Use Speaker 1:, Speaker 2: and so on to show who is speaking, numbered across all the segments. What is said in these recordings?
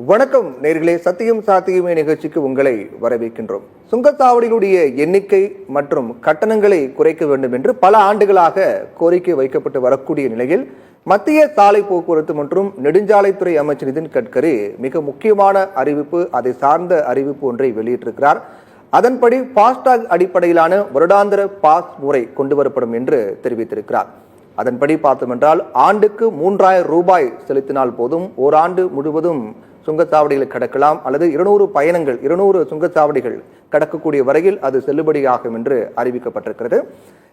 Speaker 1: வணக்கம் நேர்களே, சத்தியம் சாத்தியமே நிகழ்ச்சிக்கு உங்களை வரவேற்கின்றோம். சுங்கச்சாவடிகளுடைய எண்ணிக்கை மற்றும் கட்டணங்களை குறைக்க வேண்டும் என்று பல ஆண்டுகளாக கோரிக்கை வைக்கப்பட்டு வரக்கூடிய நிலையில் மத்திய சாலை போக்குவரத்து மற்றும் நெடுஞ்சாலைத்துறை அமைச்சர் நிதின் கட்கரி மிக முக்கியமான அறிவிப்பு, அதை சார்ந்த அறிவிப்பு ஒன்றை வெளியிட்டிருக்கிறார். அதன்படி பாஸ்டாக் அடிப்படையிலான வருடாந்திர பாஸ் முறை கொண்டு வரப்படும் என்று தெரிவித்திருக்கிறார். அதன்படி பார்த்தோம் என்றால் ஆண்டுக்கு 3000 ரூபாய் செலுத்தினால் போதும் ஓராண்டு முழுவதும் சுங்கச்சாவடிகளை கடக்கலாம், அல்லது 200 பயணங்கள் 200 சுங்கச்சாவடிகள் கடக்கக்கூடிய வரையில் அது செல்லுபடியாகும் என்று அறிவிக்கப்பட்டிருக்கிறது.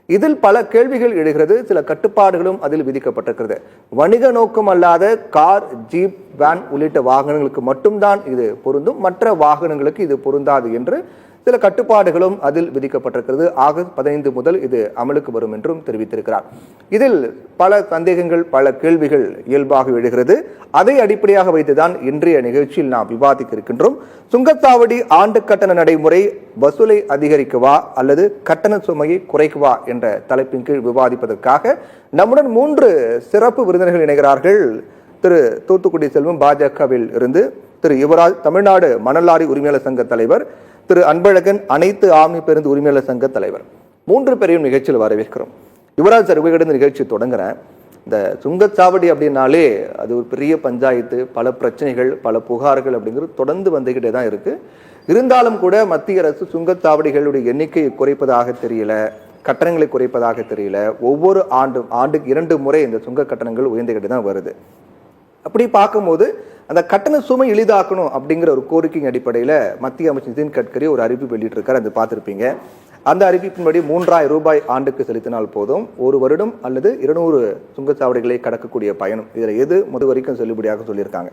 Speaker 1: இதில் பல கேள்விகள் எழுகிறது, சில கட்டுப்பாடுகளும் அதில் விதிக்கப்பட்டிருக்கிறது. வணிக நோக்கம் அல்லாத கார், ஜீப், வேன் உள்ளிட்ட வாகனங்களுக்கு மட்டும்தான் இது பொருந்தும், மற்ற வாகனங்களுக்கு இது பொருந்தாது என்று சில கட்டுப்பாடுகளும் அதில் விதிக்கப்பட்டிருக்கிறது. ஆகஸ்ட் 15 முதல் இது அமலுக்கு வரும் என்றும் தெரிவித்திருக்கிறார். இதில் பல சந்தேகங்கள், பல கேள்விகள் இயல்பாக எழுகிறது. அதை அடிப்படையாக வைத்துதான் இன்றைய நிகழ்ச்சியில் நாம் விவாதிக்க இருக்கின்றோம். சுங்கச்சாவடி ஆண்டு கட்டண நடைமுறை வசூலை அதிகரிக்கவா அல்லது கட்டண சுமையை குறைக்கவா என்ற தலைப்பின் கீழ் விவாதிப்பதற்காக நம்முடன் 3 சிறப்பு விருந்தினர்கள் இணைகிறார்கள். திரு தூத்துக்குடி செல்வம் பாஜகவில் இருந்து, திரு யுவராஜ் தமிழ்நாடு மணலாரி உரிமையாளர் சங்க தலைவர், திரு அன்பழகன் அனைத்து ஆம்னி பேருந்து உரிமையாளர் சங்க தலைவர். 3 பேரையும் நிகழ்ச்சியில் வரவேற்கிறோம். யுவராஜ் சார், உங்களிடம் நிகழ்ச்சி தொடங்குறேன். இந்த சுங்கச்சாவடி அப்படின்னாலே அது ஒரு பெரிய பஞ்சாயத்து, பல பிரச்சனைகள், பல புகார்கள் அப்படிங்கிறது தொடர்ந்து வந்துகிட்டே தான் இருக்கு. இருந்தாலும் கூட மத்திய அரசு சுங்கச்சாவடிகளுடைய எண்ணிக்கையை குறைப்பதாக தெரியல, கட்டணங்களை குறைப்பதாக தெரியல. ஒவ்வொரு ஆண்டுக்கு 2 முறை இந்த சுங்க கட்டணங்கள் உயர்ந்துகிட்டு தான் வருது. அப்படி பார்க்கும்போது அந்த கட்டண சுமை எளிதாக்கணும் அப்படிங்கிற ஒரு கோரிக்கையின் அடிப்படையில் மத்திய அமைச்சர் நிதின் கட்கரி ஒரு அறிவிப்பு வெளியிட்டிருக்காரு. அது பார்த்துருப்பீங்க. அந்த அறிவிப்பின்படி 3000 ரூபாய் ஆண்டுக்கு செலுத்தினால் போதும் ஒரு வருடம் அல்லது 200 சுங்கச்சாவடிகளை கடக்கக்கூடிய பயணம், இதில் எது முது வரைக்கும் செல்லுபடியாக சொல்லியிருக்காங்க.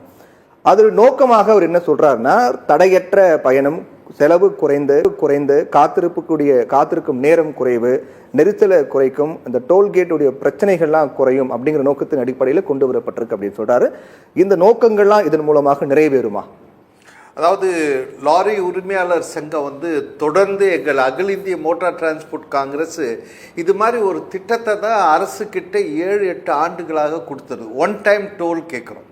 Speaker 1: அது நோக்கமாக அவர் என்ன சொல்றாருன்னா, தடையற்ற பயணம், செலவு குறைந்து காத்திருக்கும் நேரம் குறைவு, நெரிசலை குறைக்கும், இந்த டோல்கேட் உடைய பிரச்சனைகள்லாம் குறையும் அப்படிங்கிற நோக்கத்தின் அடிப்படையில் கொண்டு வரப்பட்டிருக்கு அப்படின்னு சொல்றாரு. இந்த நோக்கங்கள்லாம் இதன் மூலமாக நிறைவேறுமா?
Speaker 2: அதாவது லாரி உரிமையாளர் சங்கம் தொடர்ந்து எங்கள் அகில இந்திய மோட்டார் டிரான்ஸ்போர்ட் காங்கிரஸ் இது மாதிரி ஒரு திட்டத்தை தான் அரசு கிட்ட 7-8 ஆண்டுகளாக கொடுத்தது. ஒன் டைம் டோல் கேட்கிறோம்,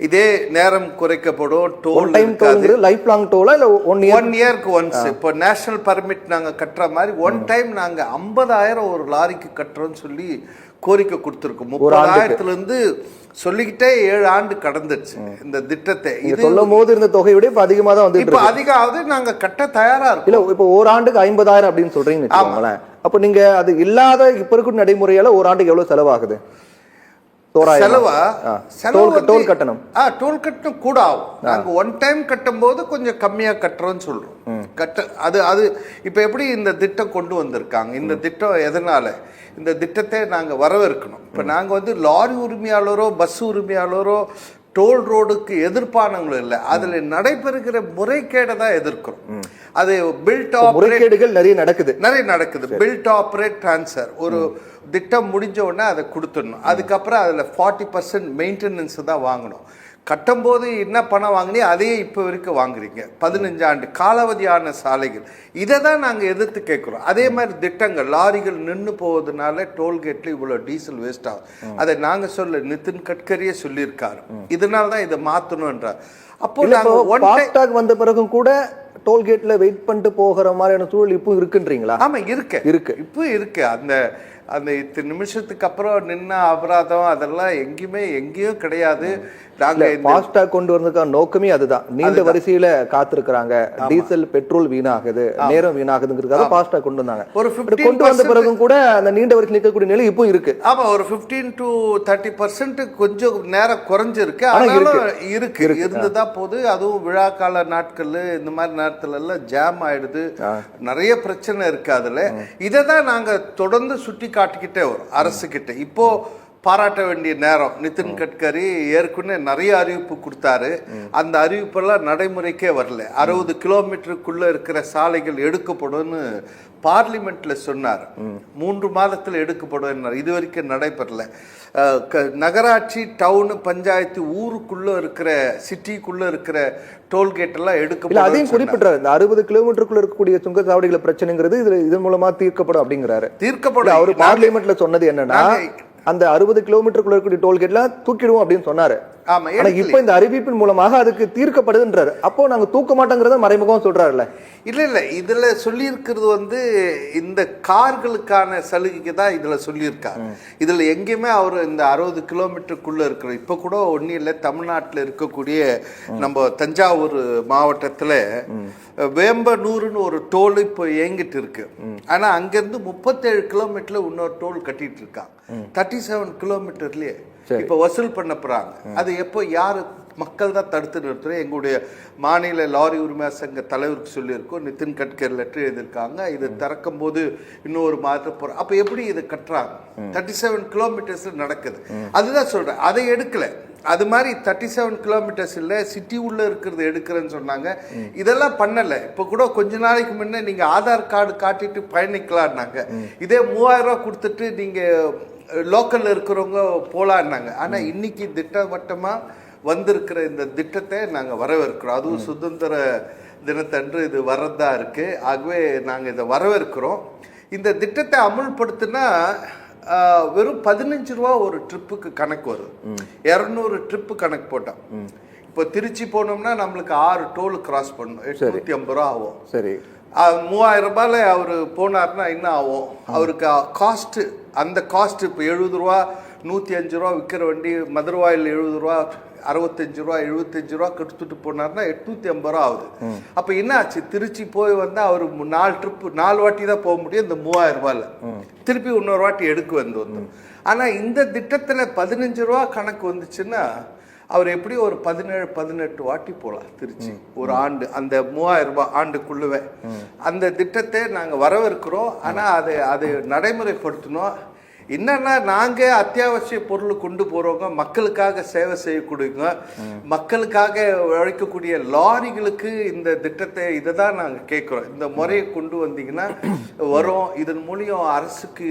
Speaker 2: இதே நேரம் குறைக்கப்படும். டோல்
Speaker 1: லைஃப் லாங் டோலா இல்ல
Speaker 2: 1 இயருக்கு ஒன்ஸ்? இப்போ நேஷனல் பர்மிட் நாங்க கட்டுற மாதிரி ஒன் டைம் நாங்க 50,000 ஒரு லாரிக்கு கட்டுறோம்னு சொல்லி கோரிக்கை கொடுத்துருக்கோம். 30,000 இருந்து சொல்லிக்கிட்டே 7 ஆண்டு கடந்துச்சு இந்த திட்டத்தை.
Speaker 1: இது சொல்லும் போது இருந்த தொகை விட இப்ப அதிகமா தான் வந்து
Speaker 2: இப்ப அதிகமாவது நாங்க கட்ட தயாரா இருக்கோம்.
Speaker 1: இல்ல, இப்ப ஒரு ஆண்டுக்கு 50,000 அப்படின்னு சொல்றீங்க. அப்ப நீங்க அது இல்லாத இப்ப இருக்கிற நடைமுறையால ஒரு ஆண்டுக்கு எவ்வளவு செலவாகுது?
Speaker 2: டோல் கட்டணம் கூட ஆகும். நாங்க ஒன் டைம் கட்டும் போது கொஞ்சம் கம்மியா கட்டுறோம்னு சொல்றோம். அது இப்ப எப்படி இந்த திட்டம் கொண்டு வந்திருக்காங்க, இந்த திட்டம் எதனால இந்த திட்டத்தை நாங்க வரவேற்கணும். இப்ப நாங்க லாரி உரிமையாளரோ பஸ் உரிமையாளரோ டோல் ரோடுக்கு எதிர்ப்பானவங்களும் இல்லை, அதுல நடைபெறுகிற முறைகேடை தான் எதிர்க்கிறோம். அது பில்ட்
Speaker 1: முறைகேடுகள் நிறைய
Speaker 2: நடக்குது. பில்ட் ஆப்ரேட் டிரான்ஸ்ஃபர் ஒரு திட்டம் முடிஞ்ச உடனே அதை கொடுத்துடணும். அதுக்கப்புறம் அதுல 40% மெயின்டெனன்ஸ் தான் வாங்கணும். கட்டும்போது என்ன பணம் வாங்கினே அதையே இப்போ வரைக்கும் வாங்குறீங்க. 15 ஆண்டு காலாவதியான சாலைகள், இதை தான் நாங்கள் எதிர்த்து கேட்குறோம். அதே மாதிரி திட்டங்கள், லாரிகள் நின்று போவதனால டோல்கேட்ல இவ்வளோ டீசல் வேஸ்ட் ஆகும். அதை நாங்கள் சொல்ல, நிதின் கட்கரியே சொல்லியிருக்காரு. இதனால தான் இதை மாற்றணுன்றார். அப்போ
Speaker 1: நாங்கள் வந்த பிறகும் கூட டோல்கேட்ல வெயிட் பண்ணிட்டு போகிற மாதிரியான சூழல் இப்போ இருக்குன்றீங்களா?
Speaker 2: ஆமா, இப்போ இருக்கு. அந்த இத்தனை நிமிஷத்துக்கு அப்புறம் நின்ன அபராதம் அதெல்லாம் எங்கேயும் கிடையாது.
Speaker 1: நாங்க ஃபாஸ்டாக் கொண்டு வரதுக்கான நோக்கமே அதுதான். நீண்ட வரிசையில காத்திருக்கிறாங்க, டீசல் பெட்ரோல் வீணாகுது, நேரம் வீணாகுதுங்கிறதுக்காக ஃபாஸ்டாக் கொண்டு வந்தாங்க. ஒரு கொண்டு வந்த பிறகும் கூட அந்த நீண்ட வரிசை நிற்கக்கூடிய நிலை இப்போ இருக்கு.
Speaker 2: ஆமா, ஒரு 15 to 30% கொஞ்சம் நேரம் குறைஞ்சிருக்கு. ஆனாலும் இருந்துதான் போகுது. அதுவும் விழா கால நாட்கள் இந்த மாதிரி நேரத்துல எல்லாம் ஜாம் ஆயிடுது, நிறைய பிரச்சனை இருக்கு. அதுல இதை தான் நாங்க தொடர்ந்து சுட்டி காட்டிக்கிட்டே வரும் அரசு கிட்ட. இப்போ பாராட்ட வேண்டிய நேரம். நிதின் கட்கரி ஏற்கனவே நிறைய அறிவிப்பு கொடுத்தாரு. அந்த அறிவிப்பெல்லாம் நடைமுறைக்கே வரல. 60 கிலோமீட்டருக்குள்ள இருக்கிற சாலைகள் எடுக்கப்படும் பார்லிமெண்ட்ல சொன்னார். 3 மாதத்துல எடுக்கப்படும். இது வரைக்கும் நடைபெறல. நகராட்சி, டவுன், பஞ்சாயத்து, ஊருக்குள்ள இருக்கிற சிட்டிக்குள்ள இருக்கிற டோல்கேட் எல்லாம் எடுக்கப்படும்.
Speaker 1: அதையும் குறிப்பிட்டாரு. இந்த 60 கிலோமீட்டருக்குள்ள இருக்கக்கூடிய சுங்கச்சாவடிகள் பிரச்சனைங்கிறது இதன் மூலமா தீர்க்கப்படும் அப்படிங்கிறாரு.
Speaker 2: தீர்க்கப்படும்.
Speaker 1: அவர் பார்லிமெண்ட்ல சொன்னது என்னன்னா, அந்த 60 கிலோமீட்டருக்குள்ள இருக்கக்கூடிய டோல்கேட்லாம் தூக்கிடுவோம் அப்படின்னு சொன்னாரு.
Speaker 2: ஆமா,
Speaker 1: ஆனா இப்ப இந்த அறிவிப்பின் மூலமாக அதுக்கு தீர்க்கப்படுதுன்றாரு. அப்போ நாங்க தூக்க மாட்டோங்கிறத மறைமுகம் சொல்றாருல்ல.
Speaker 2: இல்ல இதுல சொல்லி இருக்கிறது வந்து இந்த கார்களுக்கான சலுகைக்கு தான் இதுல சொல்லியிருக்காங்க. இதுல எங்கேயுமே அவர் இந்த 60 கிலோமீட்டருக்குள்ள இருக்கிற இப்ப கூட ஒன்னும் இல்லை, தமிழ்நாட்டில் இருக்கக்கூடிய நம்ம தஞ்சாவூர் மாவட்டத்துல வேம்பனூர்னு ஒரு டோல் இப்போ இயங்கிட்டு இருக்கு. ஆனா அங்கிருந்து 37 கிலோமீட்டர்ல இன்னொரு டோல் கட்டிட்டு இருக்காங்க. 37 கிலோமீட்டர்லயே இப்ப வசூல் பண்ண போறாங்க. அது எப்போ யாரு மக்கள் தான் தடுத்து நிறுத்துறோம். எங்களுடைய மாநில லாரி உரிமை சங்க தலைவருக்கு சொல்லியிருக்கோம், நிதின் கட்கரி லெட்டர் எழுதியிருக்காங்க. இது திறக்கும் போது இன்னொரு மாதம் போறோம். அப்ப எப்படி இது கட்டுறாங்க? 37 கிலோமீட்டர்ஸ் நடக்குது. அதுதான் சொல்றேன், அதை எடுக்கல. அது மாதிரி 37 கிலோமீட்டர்ஸ் இல்ல, சிட்டி உள்ள இருக்கிறது எடுக்கிறேன்னு சொன்னாங்க. இதெல்லாம் பண்ணல. இப்ப கூட கொஞ்ச நாளைக்கு முன்ன நீங்க ஆதார் கார்டு காட்டிட்டு பயணிக்கலாம்னாங்க. இதே 3000 ரூபாய் கொடுத்துட்டு நீங்க லோக்கல்ல இருக்கிறவங்க போலான்னாங்க. ஆனா இன்னைக்கு திட்டவட்டமா வந்திருக்கிற இந்த திட்டத்தை நாங்க வரவேற்கிறோம். அதுவும் சுதந்திர தினத்தன்று இது வரதா இருக்கு. ஆகவே நாங்க இதை வரவேற்கிறோம். இந்த திட்டத்தை அமுல்படுத்தினா வெறும் 15 ரூபா ஒரு ட்ரிப்புக்கு கணக்கு வருது. 200 ட்ரிப்பு கணக்கு போட்டோம். இப்போ திருச்சி போனோம்னா நம்மளுக்கு 6 டோல் கிராஸ் பண்ணணும், 850 ரூபா ஆகும். சரி, 3000 ரூபாயில அவரு போனார்னா என்ன ஆகும்? அவருக்கு காஸ்ட், அந்த காஸ்ட் இப்போ 70 ரூபா 105 ரூபா விற்கிற வண்டி மதுரவாயில் 70 ரூபா 65 ரூபா 75 ரூபா கெடுத்துட்டு போனார்னா 850 ரூபா ஆகுது. அப்ப என்ன ஆச்சு? திருச்சி போய் வந்தா அவரு 4 ட்ரிப்பு 4 வாட்டி தான் போக முடியும் இந்த 3000 ரூபாயில. திருப்பி இன்னொரு வாட்டி எடுக்க வந்து. ஆனா இந்த திட்டத்துல 15 ரூபா கணக்கு வந்துச்சுன்னா அவர் எப்படி ஒரு 17-18 வாட்டி போகலாம் திருச்சி ஒரு ஆண்டு, அந்த 3000 ரூபாய் ஆண்டுக்குள்ளவே. அந்த திட்டத்தை நாங்க வரவேற்கிறோம். ஆனா அதை நடைமுறைப்படுத்தணும். என்னன்னா நாங்க அத்தியாவசிய பொருள் கொண்டு போறவங்க, மக்களுக்காக சேவை செய்யக்கூடியவங்க, மக்களுக்காக உழைக்கக்கூடிய லாரிகளுக்கு இந்த திட்டத்தை இதை தான் நாங்க கேட்கிறோம். இந்த முறையை கொண்டு வந்தீங்கன்னா வரும். இதன் மூலியம் அரசுக்கு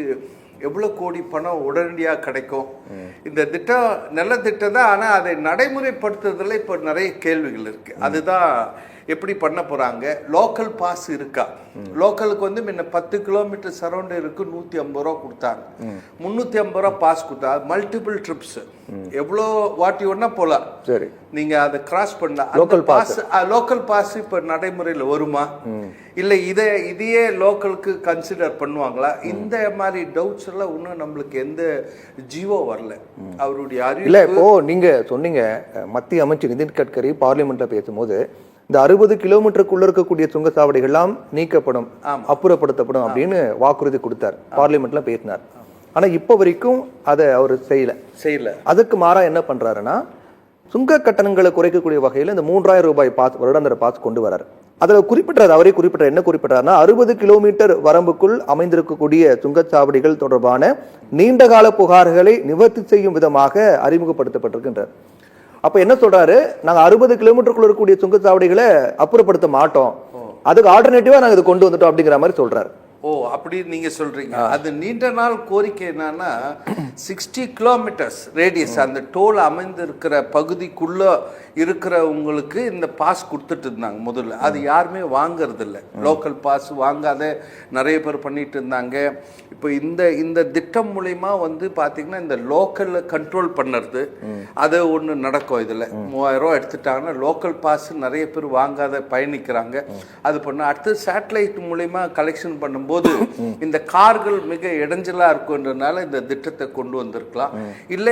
Speaker 2: எவ்வளவு கோடி பணம் உடனடியாக கிடைக்கும். இந்த திட்டம் நல்ல திட்டம் தான். ஆனா அதை நடைமுறைப்படுத்துறதுல இப்ப நிறைய கேள்விகள் இருக்கு. அதுதான் எப்படி பண்ண போறாங்க? லோக்கல் பாஸ் இருக்கா? லோக்கலுக்கு வந்து முன்ன 10 கிலோமீட்டர் சரௌண்ட் இருக்கு, 150 ரூபா கொடுத்தாங்க. 350 ரூபா பாஸ் கொடுத்தா மல்டிபிள் ட்ரிப்ஸ் எவ்வளோ வாட்டி ஒன்னா போலாம். சரி, நீங்க அதை கிராஸ் பண்ண லோக்கல் பாஸ் இப்ப நடைமுறையில் வருமா? இல்ல இதையே லோக்கலுக்கு கன்சிடர் பண்ணுவாங்களா? இந்த மாதிரி டவுட்ஸ் எல்லாம் இன்னும் நம்மளுக்கு எந்த ஜீவோ வரல. அவருடைய அறிவு இல்ல.
Speaker 1: இப்போ நீங்க சொன்னீங்க மத்திய அமைச்சர் நிதின் கட்கரி பார்லிமெண்ட்ல பேசும்போது இந்த 60 கிலோமீட்டருக்குள்ள இருக்கக்கூடிய சுங்கச்சாவடிகள்லாம் நீக்கப்படும், அப்புறப்படுத்தப்படும் அப்படின்னு வாக்குறுதி கொடுத்தார், பார்லிமெண்ட்ல பேசினார். ஆனா இப்ப வரைக்கும் அதை அவர் செய்யல. அதுக்கு மாறா என்ன பண்றாருன்னா சுங்க கட்டணங்களை குறைக்கக்கூடிய வகையில் இந்த 3000 ரூபாய் பாஸ், வருடாந்திர பாஸ் கொண்டு வராரு. அதுல குறிப்பிட்டார், அவரே குறிப்பிட்டார். என்ன குறிப்பிட்டாருன்னா 60 கிலோமீட்டர் வரம்புக்குள் அமைந்திருக்கக்கூடிய சுங்கச்சாவடிகள் தொடர்பான நீண்டகால புகார்களை நிவர்த்தி செய்யும் விதமாக அறிமுகப்படுத்தப்பட்டிருக்கின்றார். அப்ப என்ன சொல்றாரு? நாங்க 60 கிலோமீட்டருக்குள்ள இருக்கக்கூடிய சுங்கச்சாவடிகளை அப்புறப்படுத்த மாட்டோம், அதுக்கு ஆல்டர்னேட்டிவா நாங்க இதை கொண்டு வந்துட்டோம் அப்படிங்கிற மாதிரி சொல்றாரு.
Speaker 2: ஓ, அப்படி நீங்க சொல்றீங்க. அது நீண்ட நாள் கோரிக்கை என்னன்னா 60 கிலோமீட்டர்ஸ் ரேடியஸ் அந்த டோல் அமைந்து இருக்கிற பகுதிக்குள்ள இருக்கிறவங்களுக்கு இந்த பாஸ் கொடுத்துட்டு இருந்தாங்க முதல்ல. அது யாருமே வாங்கறது இல்லை. லோக்கல் பாஸ் வாங்காத நிறைய பேர் பண்ணிட்டு இருந்தாங்க. இப்போ இந்த திட்டம் மூலயமா வந்து பாத்தீங்கன்னா இந்த லோக்கல்ல கண்ட்ரோல் பண்ணுறது அது ஒன்று நடக்கும். இதுல 3000 ரூபா எடுத்துட்டாங்கன்னா லோக்கல் பாஸ் நிறைய பேர் வாங்காத பயணிக்கிறாங்க. அது பண்ண அடுத்து சேட்டலைட் மூலயமா கலெக்ஷன் பண்ணும்போது இந்த கார்கள் மிக இடைஞ்சலா இருக்குன்றதுனால இந்த திட்டத்தை கொண்டு வந்திருக்கலாம். இல்ல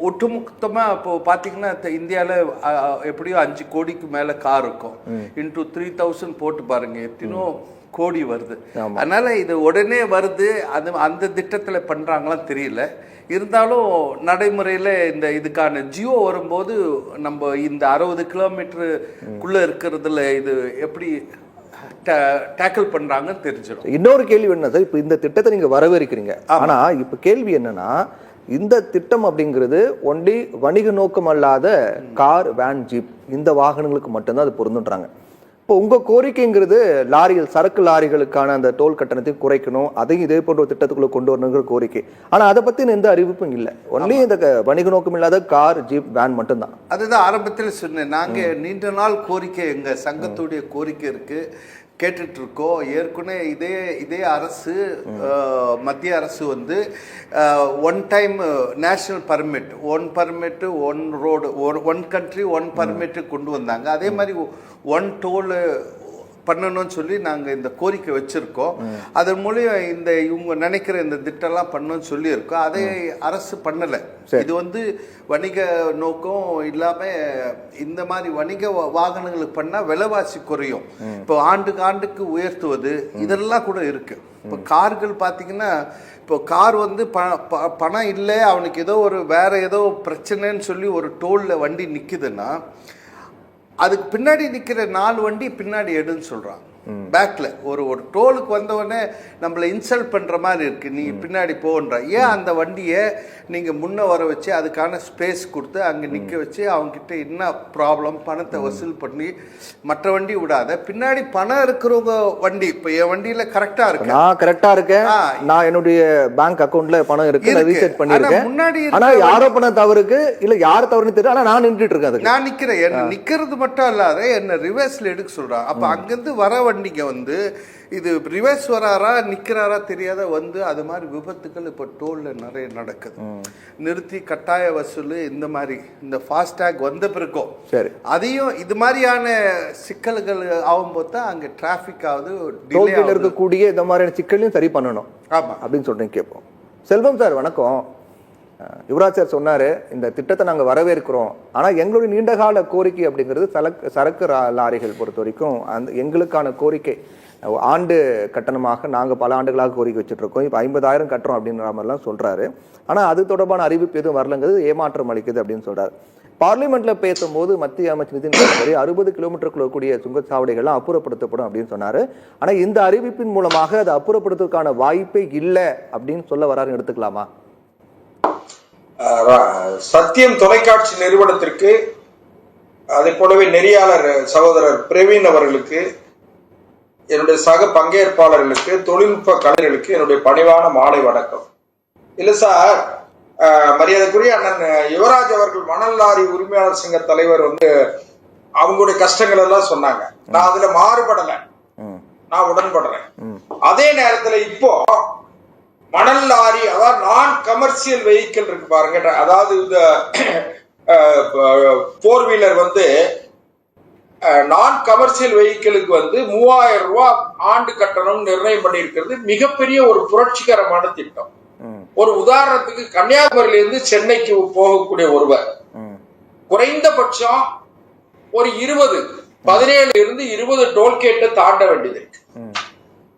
Speaker 2: ஒட்டுமொத்தமா இப்போ பாத்தீங்கன்னா இந்தியாவில் எப்படியோ 5 கோடிக்கு மேல கார் இருக்கும். இன்டூ 3000 போட்டு பாருங்க, எத்தனோ கோடி வருது. அதனால இது உடனே வருது. அந்த திட்டத்துல பண்றாங்களாம் தெரியல. இருந்தாலும் நடைமுறையில இதுக்கான ஜியோ வரும்போது நம்ம இந்த 60 கிலோமீட்டருக்குள்ள இருக்கிறதுல இது எப்படி டேக்கிள் பண்றாங்கன்னு தெரிஞ்சிடும்.
Speaker 1: இன்னொரு கேள்வி என்ன சார், இப்ப இந்த திட்டத்தை நீங்க வரவேற்கிறீங்க. ஆனா இப்ப கேள்வி என்னன்னா, இந்த திட்டம் அப்படிங்கிறது ஒன்லி வணிக நோக்கம் அல்லாத கார், வேன், ஜீப் இந்த வாகனங்களுக்கு மட்டும்தான் அது பொருந்துன்றாங்க. இப்போ உங்க கோரிக்கைங்கிறது லாரிகள், சரக்கு லாரிகளுக்கான அந்த டோல் கட்டணத்தை குறைக்கணும், அதையும் இதே போன்ற ஒரு திட்டத்துக்குள்ள கொண்டு வரணுங்கிற கோரிக்கை. ஆனா அதை பத்தின எந்த அறிவிப்பும் இல்லை. ஒன்லி இந்த வணிக நோக்கம் இல்லாத கார், ஜீப், வேன் மட்டும்தான்.
Speaker 2: அதுதான் ஆரம்பத்தில் சொன்னேன். நாங்க நீண்ட நாள் கோரிக்கை, எங்க சங்கத்துடைய கோரிக்கை இருக்கு, கேட்டுட்டு இருக்கோம். ஏற்கனவே இதே அரசு, மத்திய அரசு வந்து one time national permit, one road, one country one permit கொண்டு வந்தாங்க. அதே மாதிரி ஒன் டோல் பண்ணணும்னு சொல்லி நாங்கள் இந்த கோரிக்கை வச்சுருக்கோம். அதன் மூலியம் இவங்க நினைக்கிற இந்த திட்டம்லாம் பண்ணணும்னு சொல்லியிருக்கோம். அதை அரசு பண்ணலை. இது வந்து வணிக நோக்கம் இல்லாமல் இந்த மாதிரி வணிக வாகனங்களுக்கு பண்ணால் விலைவாசி குறையும். இப்போ ஆண்டுக்கு உயர்த்துவது இதெல்லாம் கூட இருக்குது. இப்போ கார்கள் பார்த்தீங்கன்னா, இப்போ கார் வந்து பணம் இல்லை, அவனுக்கு ஏதோ வேற ஏதோ பிரச்சனைன்னு சொல்லி ஒரு டோலில் வண்டி நிற்குதுன்னா, அதுக்கு பின்னாடி நிற்கிற 4 வண்டி பின்னாடி எடுன்னு சொல்கிறான். பேக்கில் ஒரு டோலுக்கு வந்தவொடனே நம்மளை இன்சல்ட் பண்ணுற மாதிரி இருக்குது, நீ பின்னாடி போன்ற. ஏன் அந்த வண்டியை நீங்கள் முன்னே வர வச்சு அதுக்கான ஸ்பேஸ் கொடுத்து அங்கே நிற்க வச்சு அவங்ககிட்ட என்ன ப்ராப்ளம், பணத்தை வசூல் பண்ணி மற்ற வண்டி விடாத, பின்னாடி பணம் இருக்கிறவங்க வண்டி. இப்போ என் வண்டியில் கரெக்டாக இருக்கு,
Speaker 1: நான் கரெக்டாக இருக்கேன், நான் என்னுடைய பேங்க் அக்கௌண்ட்ல பணம் இருக்கு, நான் ரீசெட் பண்ணிருக்கேன்.
Speaker 2: முன்னாடி
Speaker 1: ஆனால் யாரோ பணம் தவறுக்கு இல்லை, யார் தவறுன்னு தெரியல, ஆனால் நான் நின்றுட்டு இருக்கேன்.
Speaker 2: நான் நிற்கிறேன். என்ன நிற்கிறது மட்டும் இல்லாத என்ன ரிவர்ஸில் எடுக்க சொல்கிறான். அப்போ அங்கேருந்து வர வண்டிங்க வந்து இது ரிவர்ஸ் வராரா நிற்கிறாரா தெரியாத வந்து அது மாதிரி விபத்துக்கள் இப்போ டோலில் நிறைய நடக்குது. நிறுத்தி கட்டாய வசூல் இந்த மாதிரி இந்த ஃபாஸ்டேக் வந்த பிறக்கும்
Speaker 1: சரி,
Speaker 2: அதையும் இது மாதிரியான சிக்கல்கள் ஆகும்போது தான் அங்கே டிராஃபிக் ஆகுது,
Speaker 1: டோல்கேட்ல இருக்கக்கூடிய இந்த மாதிரியான சிக்கலையும் சரி பண்ணணும்.
Speaker 2: ஆமாம்
Speaker 1: அப்படின்னு சொல்றீங்க. கேட்போம். செல்வம் சார் வணக்கம். யுவராஜ் சார் சொன்னாரு இந்த திட்டத்தை நாங்கள் வரவேற்கிறோம், ஆனால் எங்களுடைய நீண்டகால கோரிக்கை அப்படிங்கிறது சரக்கு லாரிகள் பொறுத்த வரைக்கும் எங்களுக்கான கோரிக்கை ஆண்டு கட்டணமாக நாங்கள் பல ஆண்டுகளாக கோரிக்கை வச்சுட்டு இருக்கோம். இப்போ 50,000 கட்டுறோம் அப்படின்ற மாதிரிலாம் சொல்றாரு. ஆனால் அது தொடர்பான அறிவிப்பு எதுவும் வரலங்கிறது ஏமாற்றம் அளிக்குது அப்படின்னு சொல்றாரு. பார்லிமெண்ட்ல பேசும்போது மத்திய அமைச்சர் நிதின் கட்கரி 60 கிலோமீட்டருக்குள்ள இருக்கக்கூடிய சுங்கச்சாவடிகள்லாம் அப்புறப்படுத்தப்படும் அப்படின்னு சொன்னாரு. ஆனால் இந்த அறிவிப்பின் மூலமாக அதை அப்புறப்படுத்துவதற்கான வாய்ப்பே இல்லை அப்படின்னு சொல்ல வராருன்னு எடுத்துக்கலாமா?
Speaker 3: சத்தியம் தொலைக்காட்சி நிறுவனத்திற்கு, அதை போலவே நெறியாளர் சகோதரர் பிரவீன் அவர்களுக்கு, என்னுடைய சக பங்கேற்பாளர்களுக்கு, தொழில்நுட்ப கலைஞர்களுக்கு என்னுடைய பணிவான மாலை வணக்கம். இல்ல சார், மரியாதைக்குரிய அண்ணன் யுவராஜ் அவர்கள் மணல் லாரி உரிமையாளர் சங்க தலைவர் வந்து அவங்களுடைய கஷ்டங்கள் எல்லாம் சொன்னாங்க. நான் அதுல மாறுபடல, நான் உடன்படுறேன். அதே நேரத்துல இப்போ மணல் லாரி, அதாவது நான் கமர்ஷியல் வெஹிக்கிள் இருக்கு பாருங்க, அதாவது இந்த 4 வீலர் வந்து நான் கமர்ஷியல் வெஹிக்கிளுக்கு வந்து 3000 ரூபாய் ஆண்டு கட்டணம் நிர்ணயம் பண்ணி இருக்கிறது மிகப்பெரிய ஒரு புரட்சிகரமான திட்டம். ஒரு உதாரணத்துக்கு, கன்னியாகுமரியில இருந்து சென்னைக்கு போகக்கூடிய ஒருவர் குறைந்தபட்சம் ஒரு 17 இருந்து 20 டோல்கேட்டை தாண்ட வேண்டியது இருக்கு.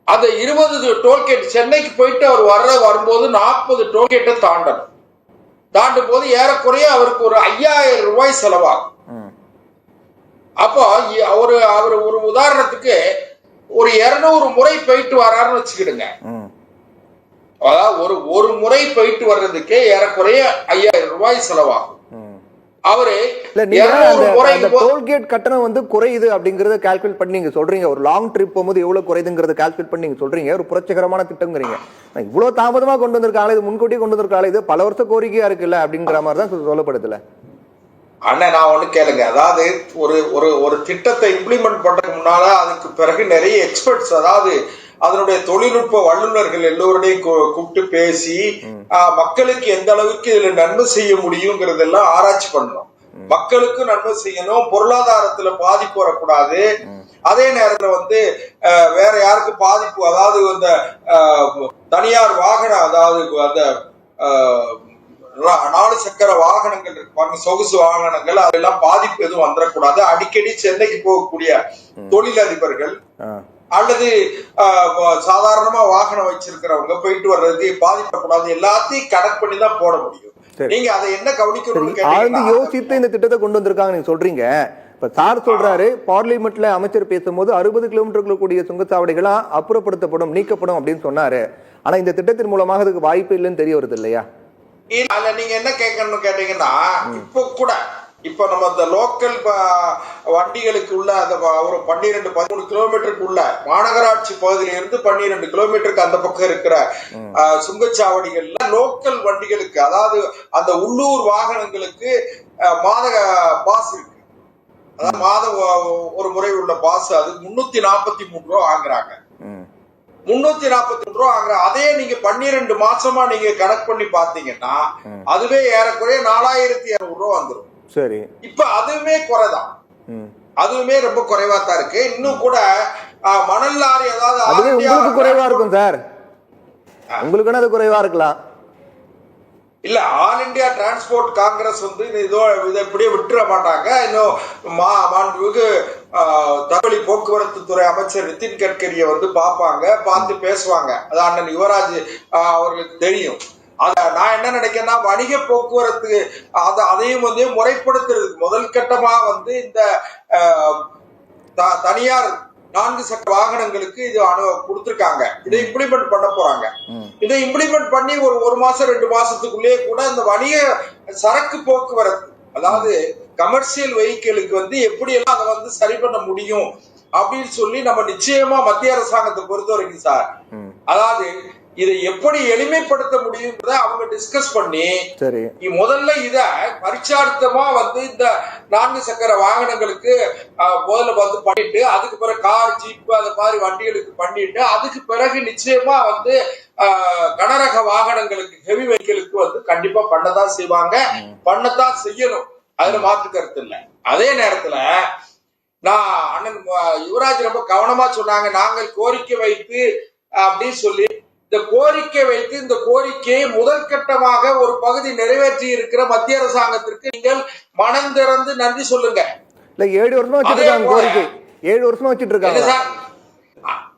Speaker 3: அந்த 20 டோல்கேட் சென்னைக்கு போயிட்டு அவர் வரும்போது 40 டோல்கேட்டை தாண்டும் போது ஏறக்குறைய அவருக்கு ஒரு 5000 ரூபாய் செலவாகும். அப்போ அவர் ஒரு உதாரணத்துக்கு ஒரு 200 முறை போயிட்டு வராருன்னு வச்சுக்கிடுங்க. அதாவது ஒரு முறை போயிட்டு வர்றதுக்கே ஏறக்குறைய 5000 ரூபாய் செலவாகும். அவரு
Speaker 1: டோல்கேட் கட்டணம் வந்து குறையுது அப்படிங்கறத கால்குலேட் பண்ணி நீங்க சொல்றீங்க. ஒரு லாங் ட்ரிப் போகும்போது எவ்வளவு குறையுதுங்கிறத கால்குலேட் பண்ணி நீங்க சொல்றீங்க. ஒரு புரட்சிகரமான திட்டம்ங்கிறீங்க. இவ்வளவு தாமதமா கொண்டு வந்திருக்காங்க, இது முன்கூட்டியே கொண்டு வந்திருக்காங்க, இது பல வருஷம் கோரிக்கையா இருக்குல்ல அப்படிங்கிற மாதிரி தான் சொல்லப்படுதுல.
Speaker 3: அண்ணன் நான் ஒண்ணு கேளுங்க, அதாவது ஒரு திட்டத்தை இம்ப்ளிமெண்ட் பண்றதுக்கு முன்னால அதுக்கு பிறகு நிறைய எக்ஸ்பர்ட்ஸ், அதாவது அதனுடைய தொழில்நுட்ப வல்லுநர்கள் எல்லோருடையும் கூப்பிட்டு பேசி மக்களுக்கு எந்த அளவுக்கு இதுல நன்மை செய்ய முடியுங்கிறதெல்லாம் ஆராய்ச்சி பண்ணணும். மக்களுக்கும் நன்மை செய்யணும், பொருளாதாரத்துல பாதிப்பு வரக்கூடாது. அதே நேரத்துல வந்து வேற யாருக்கு பாதிப்பு, அதாவது இந்த தனியார் வாகனம், அதாவது அந்த 4 சக்கர வாகனங்கள் இருப்பாங்க, சொகுசு வாகனங்கள், அதெல்லாம் பாதிப்பு எதுவும் வந்துடக்கூடாது. அடிக்கடி சென்னைக்கு போகக்கூடிய தொழிலதிபர்கள் அல்லது சாதாரணமா வாகனம் வச்சிருக்கிறவங்க போயிட்டு வர்றதுக்கு பாதிப்படக்கூடாது, எல்லாத்தையும் கனெக்ட் பண்ணி தான் போட முடியும். நீங்க அதை என்ன கவனிக்கணும்
Speaker 1: யோசித்து இந்த திட்டத்தை கொண்டு வந்திருக்காங்க நீங்க சொல்றீங்க. இப்ப சார் சொல்றாரு, பார்லிமெண்ட்ல அமைச்சர் பேசும்போது 60 கிலோமீட்டருக்குள்ள கூடிய சுங்கச்சாவடிகளா அப்புறப்படுத்தப்படும், நீக்கப்படும் அப்படின்னு சொன்னாரு. ஆனா இந்த திட்டத்தின் மூலமாக அதுக்கு வாய்ப்பு இல்லைன்னு தெரிய வருது இல்லையா?
Speaker 3: நீங்க என்ன கேட்கணும்னு கேட்டீங்கன்னா, இப்போ கூட இப்ப நம்ம இந்த லோக்கல் வண்டிகளுக்கு உள்ள அந்த ஒரு 12-13 கிலோமீட்டருக்கு உள்ள மாநகராட்சி பகுதியில இருந்து 12 கிலோமீட்டருக்கு அந்த பக்கம் இருக்கிற சுங்கச்சாவடிகள்ல லோக்கல் வண்டிகளுக்கு, அதாவது அந்த உள்ளூர் வாகனங்களுக்கு மாத பாஸ் இருக்கு. அதாவது மாதம் ஒரு முறை உள்ள பாஸ், அது 343 ரூபா வாங்குறாங்க. 343 ரூபா வாங்குற அதே நீங்க 12 மாசமா நீங்க கணக்கு பண்ணி பாத்தீங்கன்னா அதுவே ஏறக்குறைய 4200 ரூபா வந்துடும்.
Speaker 1: சரி,
Speaker 3: இப்ப அதுவுமே குறைதான், அதுவுமே ரொம்ப குறைவா தான் இருக்கு. இன்னும் கூட மணல் லாரி, அதாவது
Speaker 1: உங்களுக்கு குறைவா இருக்கும் சார், உங்களுக்கு அது குறைவா இருக்கலாம்.
Speaker 3: இல்ல, ஆல் இந்தியா டிரான்ஸ்போர்ட் காங்கிரஸ் வந்து இதை இப்படியே விட்டுற மாட்டாங்க. இன்னும் மாண்புமிகு தகவல் போக்குவரத்து துறை அமைச்சர் நிதின் கட்கரியை வந்து பார்ப்பாங்க, பார்த்து பேசுவாங்க. அது அண்ணன் யுவராஜ் அவர்களுக்கு தெரியும். நான் என்ன நினைக்கிறேன்னா, வணிக போக்குவரத்து அதையும் வந்து முறைப்படுத்துறதுக்கு முதல் கட்டமா வந்து இந்த தனியார் 4 சக்கர வாகனங்களுக்கு இது கொடுத்திருக்காங்க. இதை இம்ப்ளிமெண்ட் பண்ண போறாங்க. இதை இம்ப்ளிமெண்ட் பண்ணி ஒரு மாசம் 2 மாசத்துக்குள்ளேயே கூட இந்த வணிக சரக்கு போக்குவரத்து, அதாவது கமர்ஷியல் வெஹிக்கிளுக்கு வந்து எப்படி எல்லாம் அதை வந்து சரி பண்ண முடியும் அப்படின்னு சொல்லி நம்ம நிச்சயமா மத்திய அரசாங்கத்தை பொறுத்த வரைக்கும் சார், அதாவது இதை எப்படி எளிமைப்படுத்த முடியும்ன்றத அவங்க டிஸ்கஸ் பண்ணி முதல்ல இத பரிச்சார்த்தமா வந்து இந்த 4 சக்கர வாகனங்களுக்கு முதல்ல வந்து பண்ணிட்டு, அதுக்கு பிறகு கார், ஜீப் அந்த மாதிரி வண்டிகளுக்கு பண்ணிட்டு, அதுக்கு பிறகு நிச்சயமா வந்து கனரக வாகனங்களுக்கு, ஹெவி வெஹிக்கிளுக்கு வந்து கண்டிப்பா பண்ணதான் செய்வாங்க, பண்ணத்தான் செய்யணும். அதுல மாற்று கருத்து இல்லை. அதே நேரத்துல நான் அண்ணன் யுவராஜ் ரொம்ப கவனமா சொன்னாங்க, நாங்கள் கோரிக்கை வைத்து அப்படின்னு சொல்லி. இந்த கோரிக்கை வைத்து இந்த கோரிக்கையை முதல் கட்டமாக ஒரு பகுதி நிறைவேற்றி இருக்கிற மத்திய அரசாங்கத்திற்கு நீங்கள் மனம் திறந்து நன்றி சொல்லுங்க.
Speaker 1: இல்ல 7 வருஷமா வச்சிருக்காங்க கோரிக்கை, 7 வருஷமா வச்சிட்டு இருக்காங்க
Speaker 3: சார்.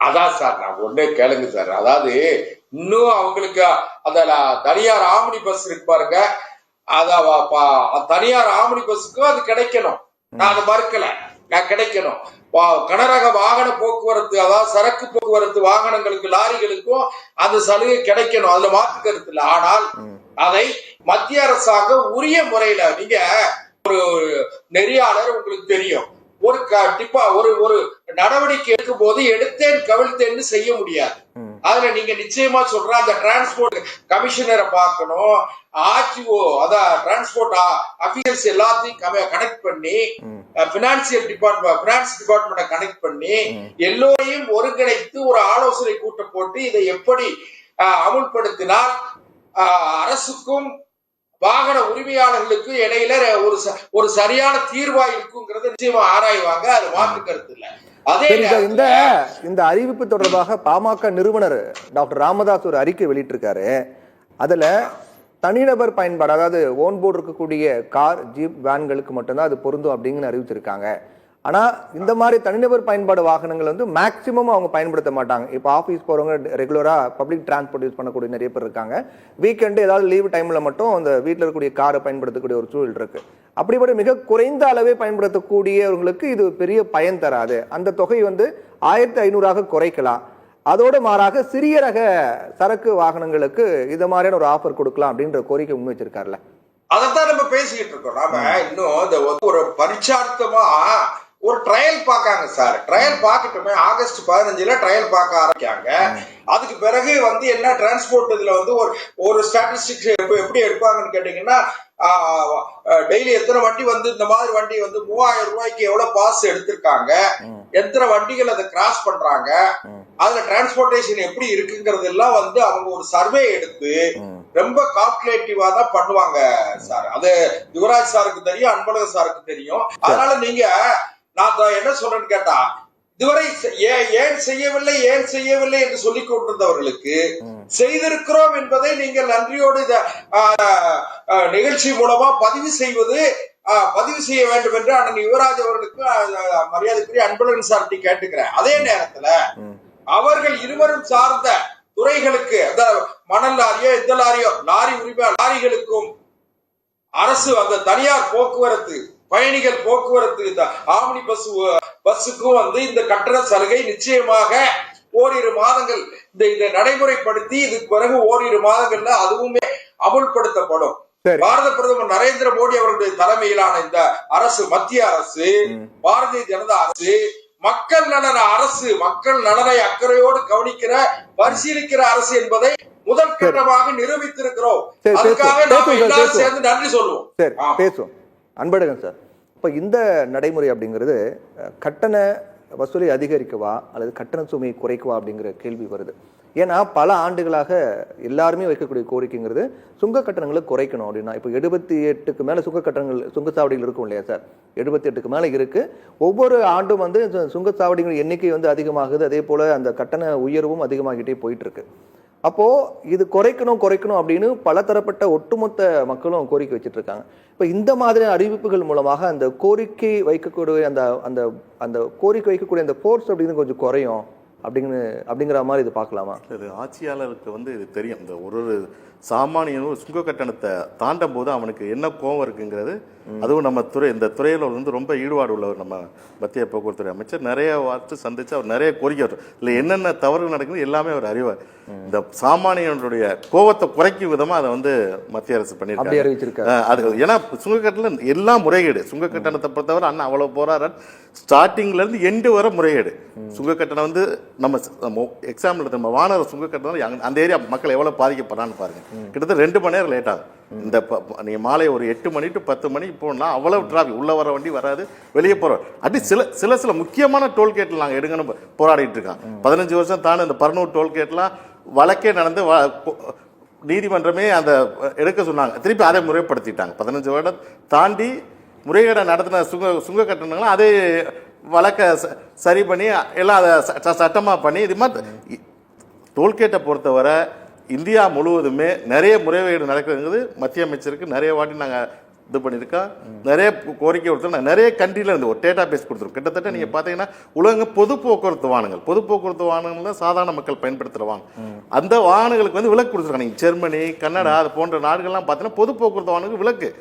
Speaker 3: அதான் சார், நான் ஒன்னே கேளுங்க சார், அதாவது இன்னும் அவங்களுக்கு அந்த தனியார் ஆம்னி பஸ் இருக்கு பாருங்க, தனியார் ஆம்னி பஸ்ஸுக்கும் அது கிடைக்கணும். நான் அதை மறுக்கல, நான் கிடைக்கணும். கனரக வாகன போக்குவரத்து, அதாவது சரக்கு போக்குவரத்து வாகனங்களுக்கு, லாரிகளுக்கும் அந்த சலுகை கிடைக்கணும், அதுல மாற்று கருத்து இல்லை. ஆனால் அதை மத்திய அரசாங்கம் உரிய முறையில, நீங்க ஒரு நெறியாளர், உங்களுக்கு தெரியும், ஒரு நடவடிக்கை எடுக்கும் போது எடுத்தேன் கவிழ்த்தேன்னு செய்ய முடியாது. அதுல நீங்க நிச்சயமா சொல்ற அந்த டிரான்ஸ்போர்ட் கமிஷனரை பார்க்கணும், ஆர்டிஓ, அதான் டிரான்ஸ்போர்ட் அபிஷியல்ஸ் எல்லாத்தையும் கனெக்ட் பண்ணி, பினான்ஸ் டிபார்ட்மெண்ட்டை கனெக்ட் பண்ணி எல்லோரையும் ஒருங்கிணைத்து ஒரு ஆலோசனை கூட்டம் போட்டு இதை எப்படி அமுல்படுத்தினால் அரசுக்கும் வாகன உரிமையாளர்களுக்கு இடையில ஒரு சரியான தீர்வா இருக்குங்கிறத நிச்சயமா ஆராய்வாங்க, அது மாற்று கருத்து இல்ல. அதே
Speaker 1: இந்த அறிவிப்பு தொடர்பாக பாமக நிறுவனர் டாக்டர் ராமதாஸ் ஒரு அறிக்கை வெளியிட்டிருக்காரு. அதுல தனிநபர் பயன்பாடு, அதாவது ஓன் போர்டு இருக்கக்கூடிய கார், ஜீப், வேன்களுக்கு மட்டும்தான் அது பொருந்தும் அப்படிங்கன்னு அறிவிச்சிருக்காங்க. ஆனா இந்த மாதிரி தனிநபர் பயன்பாடு வாகனங்கள் வந்து மேக்சிமம் அவங்க பயன்படுத்த மாட்டாங்க. இப்போ ஆஃபீஸ் போறவங்க ரெகுலரா பப்ளிக் டிரான்ஸ்போர்ட் யூஸ் பண்ணக்கூடிய நிறைய பேர் இருக்காங்க. வீக்கெண்டு ஏதாவது லீவ் டைம்ல மட்டும் அந்த வீட்டில் இருக்கக்கூடிய காரை பயன்படுத்தக்கூடிய ஒரு சூழல் இருக்கு. அப்படிப்பட்ட மிக குறைந்த அளவே பயன்படுத்தக்கூடியவர்களுக்கு இது பெரிய பயன் தராது. அந்த தொகை வந்து 1500 குறைக்கலாம். அதோட மாறாக சிறிய ரக சரக்கு வாகனங்களுக்கு இது மாதிரியான ஒரு ஆஃபர் கொடுக்கலாம் அப்படின்ற கோரிக்கை முன் வச்சிருக்காருல்ல.
Speaker 3: அதைத்தான் நம்ம பேசிக்கிட்டு இருக்கோம். நாம இன்னும் ஒரு பரிச்சார்த்தமா ஒரு ட்ரையல் பார்க்காங்க சார். ட்ரையல் பார்க்கட்டுமே, ஆகஸ்ட் 15 ட்ரையல் பார்க்க ஆரம்பிக்காங்க. அதுக்கு பிறகு வந்து என்ன டிரான்ஸ்போர்ட் இதுல வந்து ஒரு ஸ்டாட்டிஸ்டிக்ஸ் எப்படி எடுப்பாங்கன்னு கேட்டீங்கன்னா, டெய்லி எத்தனை வண்டி வந்து இந்த மாதிரி வண்டி வந்து 3000 ரூபாய்க்கு எவ்வளவு பாஸ் எடுத்திருக்காங்க, எத்தனை வண்டிகள் அதை கிராஸ் பண்றாங்க, அதுல டிரான்ஸ்போர்டேஷன் எப்படி இருக்குங்கிறது எல்லாம் வந்து அவங்க ஒரு சர்வே எடுத்து ரொம்ப கால்குலேட்டிவா தான் பண்ணுவாங்க சார். அது யுவராஜ் சாருக்கு தெரியும், அன்பழகன் சாருக்கு தெரியும். அதனால நீங்க, நான் என்ன சொல்றேன்னு கேட்டா, இதுவரை ஏன் செய்யவில்லை என்று சொல்லிக் கொண்டிருந்தவர்களுக்கு செய்திருக்கிறோம் என்பதை நீங்கள் நன்றியோடு நிகழ்ச்சி மூலமா பதிவு செய்ய வேண்டும் என்று அண்ணன் யுவராஜ் அவர்களுக்கு மரியாதைக்குரிய அன்பழகன் சார்ட்டி கேட்டுக்கிறேன். அதே நேரத்துல அவர்கள் இருவரும் சார்ந்த துறைகளுக்கு, மணல் லாரியோ எந்த லாரியோ லாரி உரிமை லாரிகளுக்கும் அரசு அந்த தனியார் போக்குவரத்து பயணிகள் போக்குவரத்து இந்த ஆம்னி பஸ்ஸுக்கும் வந்து இந்த கட்டண சலுகை நிச்சயமாக ஓரிரு மாதங்கள் இதை நடைமுறைப்படுத்தி இதுக்கு பிறகு ஓரிரு மாதங்கள்ல அதுவுமே அமுல்படுத்தப்படும். பாரத பிரதமர் நரேந்திர மோடி அவர்களுடைய தலைமையிலான இந்த அரசு, மத்திய அரசு, பாரதிய ஜனதா அரசு மக்கள் நலன அரசு, மக்கள் நலனை அக்கறையோடு கவனிக்கிற, பரிசீலிக்கிற அரசு என்பதை முதல் கட்டமாக நிரூபித்திருக்கிறோம். அதுக்காக நாம எல்லாரும் சேர்ந்து நன்றி சொல்லுவோம்.
Speaker 1: சரி, பேசுவோம். அன்பழகன் சார், இப்ப இந்த நடைமுறை அப்படிங்கிறது கட்டண வசூலை அதிகரிக்கவா அல்லது கட்டண சுமையை குறைக்கவா அப்படிங்கிற கேள்வி வருது. ஏன்னா பல ஆண்டுகளாக எல்லாருமே வைக்கக்கூடிய கோரிக்கைங்கிறது சுங்க கட்டணங்களை குறைக்கணும் அப்படின்னா. இப்போ 78க்கு மேலே சுங்க கட்டணங்கள் சுங்கச்சாவடிகள் இருக்கும் இல்லையா சார்? 78க்கு மேலே இருக்கு. ஒவ்வொரு ஆண்டும் வந்து சுங்கச்சாவடிகள் எண்ணிக்கை வந்து அதிகமாகுது, அதே போல அந்த கட்டண உயர்வும் அதிகமாகிட்டே போயிட்டு இருக்கு. அப்போ இது குறைக்கணும் அப்படின்னு பல தரப்பட்ட ஒட்டுமொத்த மக்களும் கோரிக்கை வச்சுட்டு இருக்காங்க. இப்போ இந்த மாதிரியான அறிவிப்புகள் மூலமாக அந்த கோரிக்கை வைக்கக்கூடிய அந்த அந்த அந்த கோரிக்கை வைக்கக்கூடிய அந்த ஃபோர்ஸ் அப்படிங்கிறது கொஞ்சம் குறையும் அப்படிங்கிற மாதிரி இது பார்க்கலாமா?
Speaker 4: இது ஆட்சியாளருக்கு வந்து இது தெரியும். இந்த ஒரு சாமானியனும் சுங்க கட்டணத்தை தாண்டும் போது அவனுக்கு என்ன கோபம் இருக்குங்கிறது, அதுவும் நம்ம இந்த துறையில் வந்து ரொம்ப ஈடுபாடு உள்ளவர் நம்ம மத்திய போக்குவரத்துறை அமைச்சர். நிறைய வார்த்தை சந்திச்சு அவர் நிறைய கோரிக்கை இல்லை என்னென்ன தவறுகள் நடக்குது எல்லாமே அவர் அறிவார். இந்த சாமானியனுடைய கோபத்தை குறைக்கும் விதமா அதை வந்து மத்திய அரசு பண்ணியிருக்காங்க. அது ஏன்னா சுங்க கட்டணம் எல்லாம் முறைகேடு. சுங்க கட்டணத்தை பொறுத்தவரை அண்ணா அவ்வளவு போறாரு, ஸ்டார்டிங்ல இருந்து எண்டு வரை முறைகேடு. சுங்க கட்டணம் வந்து நம்ம எக்ஸாம்பிள் நம்ம வானர சுங்க கட்டணம் அந்த ஏரியா மக்கள் எவ்வளவு பாதிக்கப்படுறான்னு பாருங்க. கிட்டத்தட்ட 2 மணி நேரம் லேட் ஆகும். இந்த நீங்க மாலை ஒரு 8 மணி டு 10 மணிக்கு போனா அவ்வளவு டிராபிக், உள்ள வர வண்டி வராது, வெளியே போறோம். அப்படி சில முக்கியமான டோல்கேட்ல நாங்க எடுங்கன்னு போராடிட்டு இருக்கோம். 15 வருஷம் தானே இந்த பர்னூர் டோல்கேட்லாம் வழக்கே நடந்து நீதிமன்றமே அந்த எடுக்க சொன்னாங்க. திருப்பி அதை முறைப்படுத்திட்டாங்க. 15 வருடம் தாண்டி முறைகேடை நடத்தின சுங்க கட்டணங்களும் அதே வழக்கை சரி பண்ணி எல்லாம் அதை சட்டமா பண்ணி இது மாதிரி டோல்கேட்டை பொறுத்தவரை இந்தியா முழுவதுமே நிறைய முறைகேடு நடக்குதுங்கிறது மத்திய அமைச்சருக்கு நிறைய வாட்டி நாங்கள் இது பண்ணியிருக்கோம். நிறைய கோரிக்கை கொடுத்தோம். நாங்கள் நிறைய கண்ட்ரியில் இருந்து ஒரு டேட்டா பேஸ் கொடுத்துருக்கோம். கிட்டத்தட்ட நீங்கள் பார்த்தீங்கன்னா உலக பொது போக்குவரத்து வாகனங்கள் தான் சாதாரண மக்கள் பயன்படுத்துகிற வாகனம். அந்த வாகனங்களுக்கு வந்து விலக்கு கொடுத்துருக்காங்க. நீங்கள் ஜெர்மனி, கனடா அது போன்ற நாடுகள்லாம் பார்த்தீங்கன்னா பொது போக்குவரத்து வாகனங்களுக்கு விலக்கு,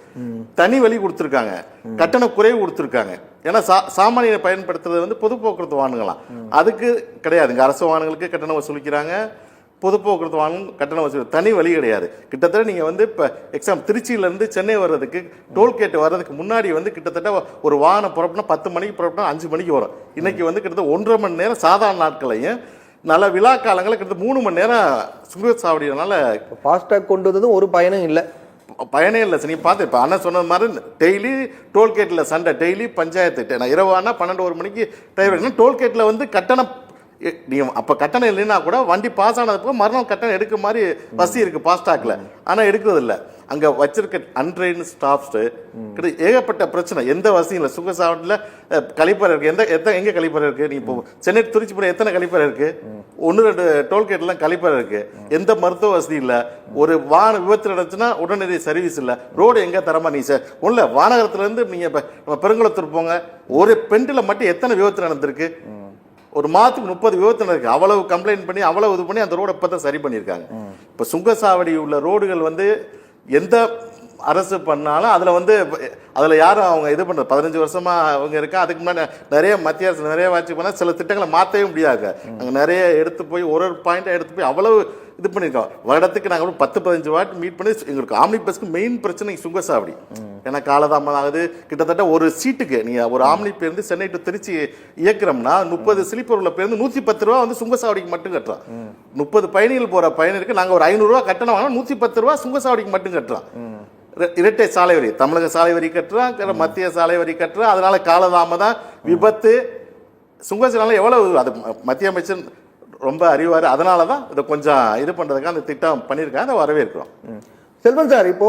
Speaker 4: தனி வழி கொடுத்துருக்காங்க, கட்டண குறைவு கொடுத்துருக்காங்க. ஏன்னா சாமானிய பயன்படுத்துறது வந்து பொது போக்குவரத்து வாகனங்களாம், அதுக்கு கிடையாது. இங்கே அரசு வாகனங்களுக்கு கட்டணம் வசூலிக்கிறாங்க, பொது போக்குவரத்து வாகனம் கட்டணம் வசூல் தனி வழி கிடையாது. கிட்டத்தட்ட நீங்கள் வந்து இப்போ திருச்சியிலேருந்து சென்னை வர்றதுக்கு டோல்கேட் வர்றதுக்கு முன்னாடி வந்து கிட்டத்தட்ட ஒரு வாகனம் புறப்பட்டா 10 மணிக்கு புறப்பட்டா 5 மணிக்கு வரும். இன்னைக்கு வந்து கிட்டத்தட்ட 1.5 மணி நேரம் சாதாரண நாட்களையும் நல்ல விழா காலங்களில் கிட்டத்தட்ட 3 மணி நேரம் சுங்கச்சாவடினால
Speaker 1: ஃபாஸ்டாக் கொண்டு வந்ததும் ஒரு பயனும் இல்லை.
Speaker 4: பயனே இல்லை. நீ பார்த்து இப்போ அண்ணன் சொன்ன மாதிரி டெய்லி டோல்கேட்டில் சண்டை, டெய்லி பஞ்சாயத்து. நான் இரவானா 12-1 மணிக்கு டிரைவர் டோல்கேட்டில் வந்து கட்டணம் நீங்கள் அப்போ கட்டணம் இல்லைன்னா கூட வண்டி பாஸ் ஆனதுக்கு மறுநாள் கட்டணம் எடுக்க மாதிரி வசதி இருக்குது ஃபாஸ்டாக்ல. ஆனால் எடுக்கிறது இல்லை. அங்கே வச்சிருக்க அன்ட்ரெயின் ஸ்டாஃப்ஸு ஏகப்பட்ட பிரச்சனை. எந்த வசதியும் இல்லை. சுங்கச்சாவடியில் கழிப்பறை இருக்குது. எங்கே கழிப்பறை இருக்குது? நீங்கள் இப்போ சென்னை திருச்சி போகிற எத்தனை கழிப்பறை இருக்குது? 1-2 டோல்கேட்லாம் கழிப்பறை இருக்குது. எந்த மருத்துவ வசதி இல்லை. ஒரு வாகன விபத்து நடந்துச்சுன்னா உடனடி சர்வீஸ் இல்லை. ரோடு எங்கே தரமா நீ சார் ஒன்றும் வானகரத்துலேருந்து நீங்கள் இப்போ நம்ம பெருங்குளத்தூர் போங்க, ஒரு பெண்டில் மட்டும் எத்தனை விபத்து நடந்திருக்கு? ஒரு மாதத்துக்கு 30 விபத்து நடக்கு. அவ்வளவு கம்ப்ளைண்ட் பண்ணி அவ்வளவு இது பண்ணி அந்த ரோடை இப்போ தான் சரி பண்ணியிருக்காங்க. இப்போ சுங்கச்சாவடி உள்ள ரோடுகள் வந்து எந்த அரசு பண்ணாலும் அதில் யாரும் அவங்க இது பண்ணுறது 15 வருஷமா அவங்க இருக்கா. அதுக்கு முன்னாடி நிறைய மத்திய அரசு நிறைய வாட்சி பண்ணால் சில திட்டங்களை மாற்றவே முடியாது. அங்கே நிறைய எடுத்து போய் ஒரு பாயிண்டாக எடுத்து போய் அவ்வளவு இது பண்ணியிருக்கோம். வருடத்துக்கு நாங்கள் 10-15 வாட்டி மீட் பண்ணி எங்களுக்கு ஆம்னி பஸ்க்கு மெயின் பிரச்சனை சுங்கச்சாவடி. ஏன்னா காலதாமதம் ஆகுது. கிட்டத்தட்ட ஒரு சீட்டுக்கு நீங்கள் ஒரு ஆம்னி பேருந்து சென்னை டு திருச்சி இயக்குறோம்னா 30 ஸ்லீப்பர் உள்ள பேருந்து 110 ரூபா வந்து சுங்கச்சாவடிக்கு மட்டும் கட்டுறோம். 30 பயணிகள் போகிற பயணிக்கு நாங்கள் ஒரு 500 ரூபா கட்டணம் வாங்கினா 110 ரூபா சுங்கச்சாவடிக்கு மட்டும் கட்டுறோம். இரட்டை சாலை வரி, தமிழக சாலை வரி கட்டுறோம், மத்திய சாலை வரி கட்டுறோம். அதனால காலதாமதம், விபத்து, சுங்கச்சாலை எவ்வளவு அது மத்திய அமைச்சர் ரொம்ப அறிவாரு. அதனால தான் இதை கொஞ்சம் இது பண்ணுறதுக்காக அந்த திட்டம் பண்ணியிருக்காங்க. அதை வரவேற்கிறோம்.
Speaker 1: செல்வன் சார், இப்போ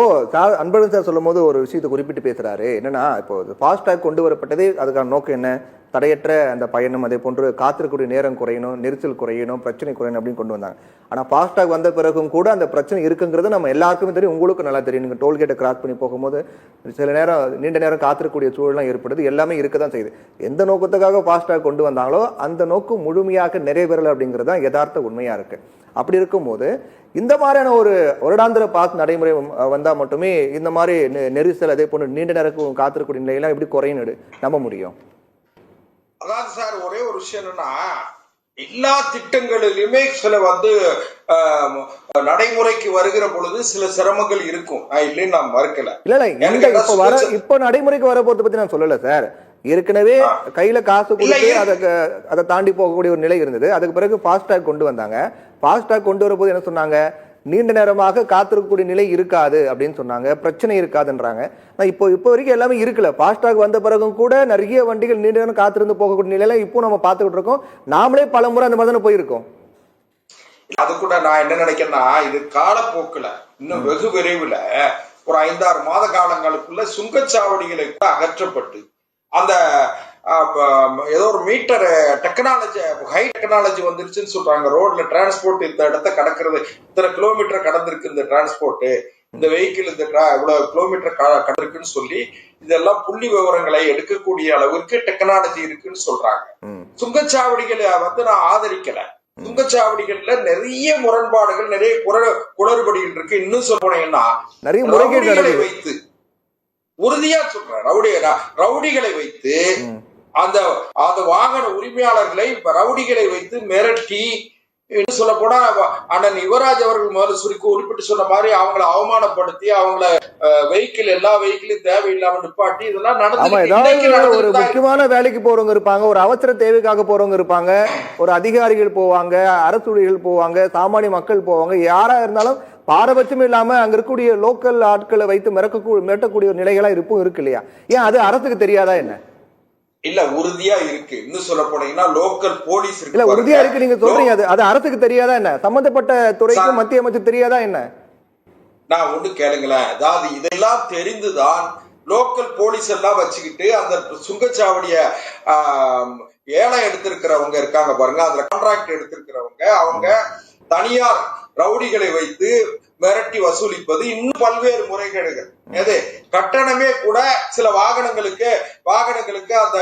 Speaker 1: அன்பழகன் சார் சொல்லும் போது ஒரு விஷயத்தை குறிப்பிட்டு பேசுறாரு. என்னன்னா, இப்போ ஃபாஸ்டாக் கொண்டு வரப்பட்டதே அதுக்கான நோக்கம் என்ன? தடையற்ற அந்த பயணம், அதே போன்று காத்திருக்கக்கூடிய நேரம் குறையணும், நெரிசல் குறையணும், பிரச்சனை குறையணும் அப்படின்னு கொண்டு வந்தாங்க. ஆனால் ஃபாஸ்டாக் வந்த பிறகும் கூட அந்த பிரச்சனை இருக்குங்கிறது நம்ம எல்லாருக்குமே தெரியும், உங்களுக்கு நல்லா தெரியும். நீங்கள் டோல்கேட்டை கிராஸ் பண்ணி போகும்போது சில நேரம் நீண்ட நேரம் காத்திருக்கக்கூடிய சூழலாம் ஏற்படுது. எல்லாமே இருக்க தான் செய்யுது. எந்த நோக்கத்துக்காக ஃபாஸ்டாக் கொண்டு வந்தாங்களோ அந்த நோக்கம் முழுமையாக நிறைவேறலை அப்படிங்கிறது தான் யதார்த்த உண்மையாக இருக்கு. அப்படி இருக்கும்போது இந்த மாதிரியான ஒரு வருடாந்திர பாஸ் நடைமுறை வந்தால் மட்டுமே இந்த மாதிரி நெரிசல், அதே போன்று நீண்ட நேரம் காத்திருக்கக்கூடிய நிலையெல்லாம் எப்படி குறையும் நம்ப முடியும்?
Speaker 3: அதாவது சார், ஒரே ஒரு விஷயம் என்னன்னா, எல்லா திட்டங்களிலுமே சில நடைமுறைக்கு வருகிற பொழுது சில சிரமங்கள் இருக்கும். இல்லைன்னு நான் மறுக்கல.
Speaker 1: இல்ல இப்ப நடைமுறைக்கு வர போறத பத்தி நான் சொல்லல சார். ஏற்கனவே கையில காசு கொடுத்து அதை தாண்டி போகக்கூடிய ஒரு நிலை இருந்தது. அதுக்கு பிறகு ஃபாஸ்டாக் கொண்டு வந்தாங்க. ஃபாஸ்டாக் கொண்டு வரும்போது என்ன சொன்னாங்க, நீண்ட நேரமாக காத்திருக்கக்கூடிய நிலை இருக்காது அப்படின்னு சொன்னாங்க, பிரச்சனை இருக்காதுன்றாங்க. இப்போ வரைக்கும் எல்லாமே இருக்குல்ல. ஃபாஸ்டாக் வந்த பிறகும் கூட நிறைய வண்டிகள் நீண்ட நேரம் காத்திருந்து போகக்கூடிய நிலையில இப்போ நம்ம பார்த்துக்கிட்டு இருக்கோம். நாமளே பல முறை அந்த மாதிரி தானே போயிருக்கோம்.
Speaker 3: அது கூட நான் என்ன நினைக்கிறேன்னா, இது காலப்போக்குல இன்னும் வெகு விரைவில் ஒரு 5-6 மாத காலங்களுக்குள்ள சுங்கச்சாவடிகளை கூட அகற்றப்பட்டு அந்த ஏதோ ஒரு மீட்டர் டெக்னாலஜி, ஹை டெக்னாலஜி வந்துருச்சுன்னு சொல்றாங்க. ரோட்ல டிரான்ஸ்போர்ட் இந்த இடத்த கடக்கிறது, இத்தனை கிலோமீட்டர் கடந்திருக்கு இந்த டிரான்ஸ்போர்ட், இந்த வெஹிக்கிள் இந்த இவ்வளவு கிலோமீட்டர் கடந்திருக்குன்னு சொல்லி இதெல்லாம் புள்ளி விவரங்களை எடுக்கக்கூடிய அளவிற்கு டெக்னாலஜி இருக்குன்னு சொல்றாங்க. சுங்கச்சாவடிகளை நான் ஆதரிக்கல. சுங்கச்சாவடிகள்ல நிறைய முரண்பாடுகள், நிறைய குளறுபடிகள் இருக்கு. இன்னும் சொல்ல போனீங்கன்னா
Speaker 1: நிறைய முறைகேடுகளை
Speaker 3: வைத்து, உறுதியா சொல்றேன், ரவுடிகளை வைத்து அந்த வாகன உரிமையாளர்களை ரவுடிகளை வைத்து மிரட்டி, சொல்ல போனா அண்ணன் யுவராஜ் அவர்கள் முதல்ல குறிப்பிட்டு சொன்ன மாதிரி அவங்களை அவமானப்படுத்தி, அவங்கள வெஹிக்கிள் எல்லா வெஹிக்கிளும் தேவையில்லாம நிப்பாட்டி இதெல்லாம் நடந்து,
Speaker 1: ஒரு முக்கியமான வேலைக்கு போறவங்க இருப்பாங்க, ஒரு அவசர தேவைக்காக போறவங்க இருப்பாங்க, ஒரு அதிகாரிகள் போவாங்க, அரசுடைகள் போவாங்க, சாமானிய மக்கள் போவாங்க. யாரா இருந்தாலும் பாரபட்சம் இல்லாம அங்க இருக்கக்கூடிய லோக்கல் ஆட்களை வைத்து மிரட்டக்கூடிய நிலைகளா இருக்கு இல்லையா? ஏன் அது அரசுக்கு தெரியாதா என்ன?
Speaker 3: இல்ல, உறுதியா இருக்கு. இன்னும் சொல்ல போனீங்கன்னா லோக்கல் போலீஸ் இருக்கு.
Speaker 1: இல்ல, உறுதியா இருக்கு நீங்க சொல்றீங்க, அது அரசுக்கு தெரியாதா என்ன? சம்பந்தப்பட்ட துறைக்கு மத்திய அமைச்சர் தெரியாதா என்ன?
Speaker 3: நான் ஒண்ணு கேளுங்களேன், அதாவது இதெல்லாம் தெரிந்துதான் லோக்கல் போலீஸ் எல்லாம் வச்சுக்கிட்டு அந்த சுங்கச்சாவடிய ஏலம் எடுத்திருக்கிறவங்க இருக்காங்க பாருங்க, அதுல கான்ட்ராக்ட் எடுத்திருக்கிறவங்க, அவங்க தனியார் ரவுடிகளை வைத்து மிரட்டி வசூலிப்பது, இன்னும் பல்வேறு முறைகேடுகள். எது கட்டணமே கூட சில வாகனங்களுக்கு அந்த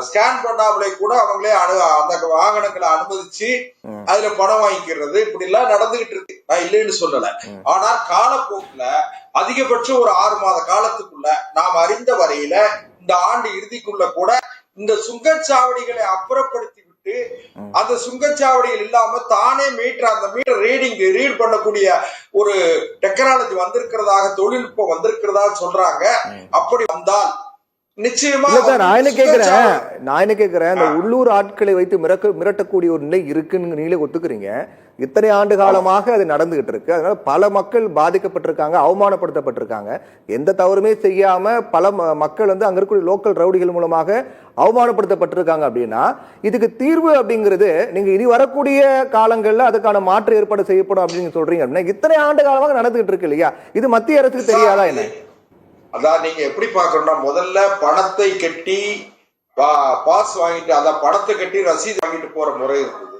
Speaker 3: ஸ்கேன் பண்ணாமலே கூட அவங்களே அந்த வாகனங்களை அனுமதிச்சு அதுல பணம் வாங்கிக்கிறது, இப்படி எல்லாம் நடந்துகிட்டு இருக்கு. நான் இல்லைன்னு சொல்லல. ஆனால் காலப்போக்குல அதிகபட்சம் ஒரு 6 மாத காலத்துக்குள்ள நாம் அறிந்த வரையில இந்த ஆண்டு இறுதிக்குள்ள கூட இந்த சுங்கச்சாவடிகளை அப்புறப்படுத்தி விட்டு, அந்த சுங்கச்சாவடிகள் இல்லாம தானே அந்த மீட்டர் ரீட் பண்ணக்கூடிய ஒரு டெக்னாலஜி வந்திருக்கிறதாக, தொழில்நுட்பம் வந்திருக்கிறதா சொல்றாங்க. அப்படி வந்தால் நிச்சயமா
Speaker 1: நான் என்ன கேக்குறேன், இந்த உள்ளூர் ஆட்களை வைத்து மிரட்டக்கூடிய ஒரு நிலை இருக்குன்னு நீங்களே ஒத்துக்கிறீங்க. இத்தனை ஆண்டு காலமாக அது நடந்துகிட்டு இருக்கு. அதனால பல மக்கள் பாதிக்கப்பட்டிருக்காங்க, அவமானப்படுத்தப்பட்டிருக்காங்க. எந்த தவறுமே செய்யாம பல மக்கள் அங்க இருக்கக்கூடிய லோக்கல் ரவுடிகள் மூலமாக அவமானப்படுத்தப்பட்டிருக்காங்க. அப்படின்னா இதுக்கு தீர்வு அப்படிங்கிறது நீங்க இனி வரக்கூடிய காலங்கள்ல அதுக்கான மாற்று ஏற்பாடு செய்யப்படும் அப்படின்னு சொல்றீங்க. அப்படின்னா இத்தனை ஆண்டு காலமாக நடந்துகிட்டு இருக்கு இல்லையா? இது மத்திய அரசுக்கு தெரியாதா என்ன?
Speaker 3: அதான் நீங்க எப்படி பாக்கணும்னா, முதல்ல பணத்தை கட்டி பாஸ் வாங்கிட்டு, அதான் பணத்தை கட்டி ரசீது வாங்கிட்டு போற முறை இருந்தது.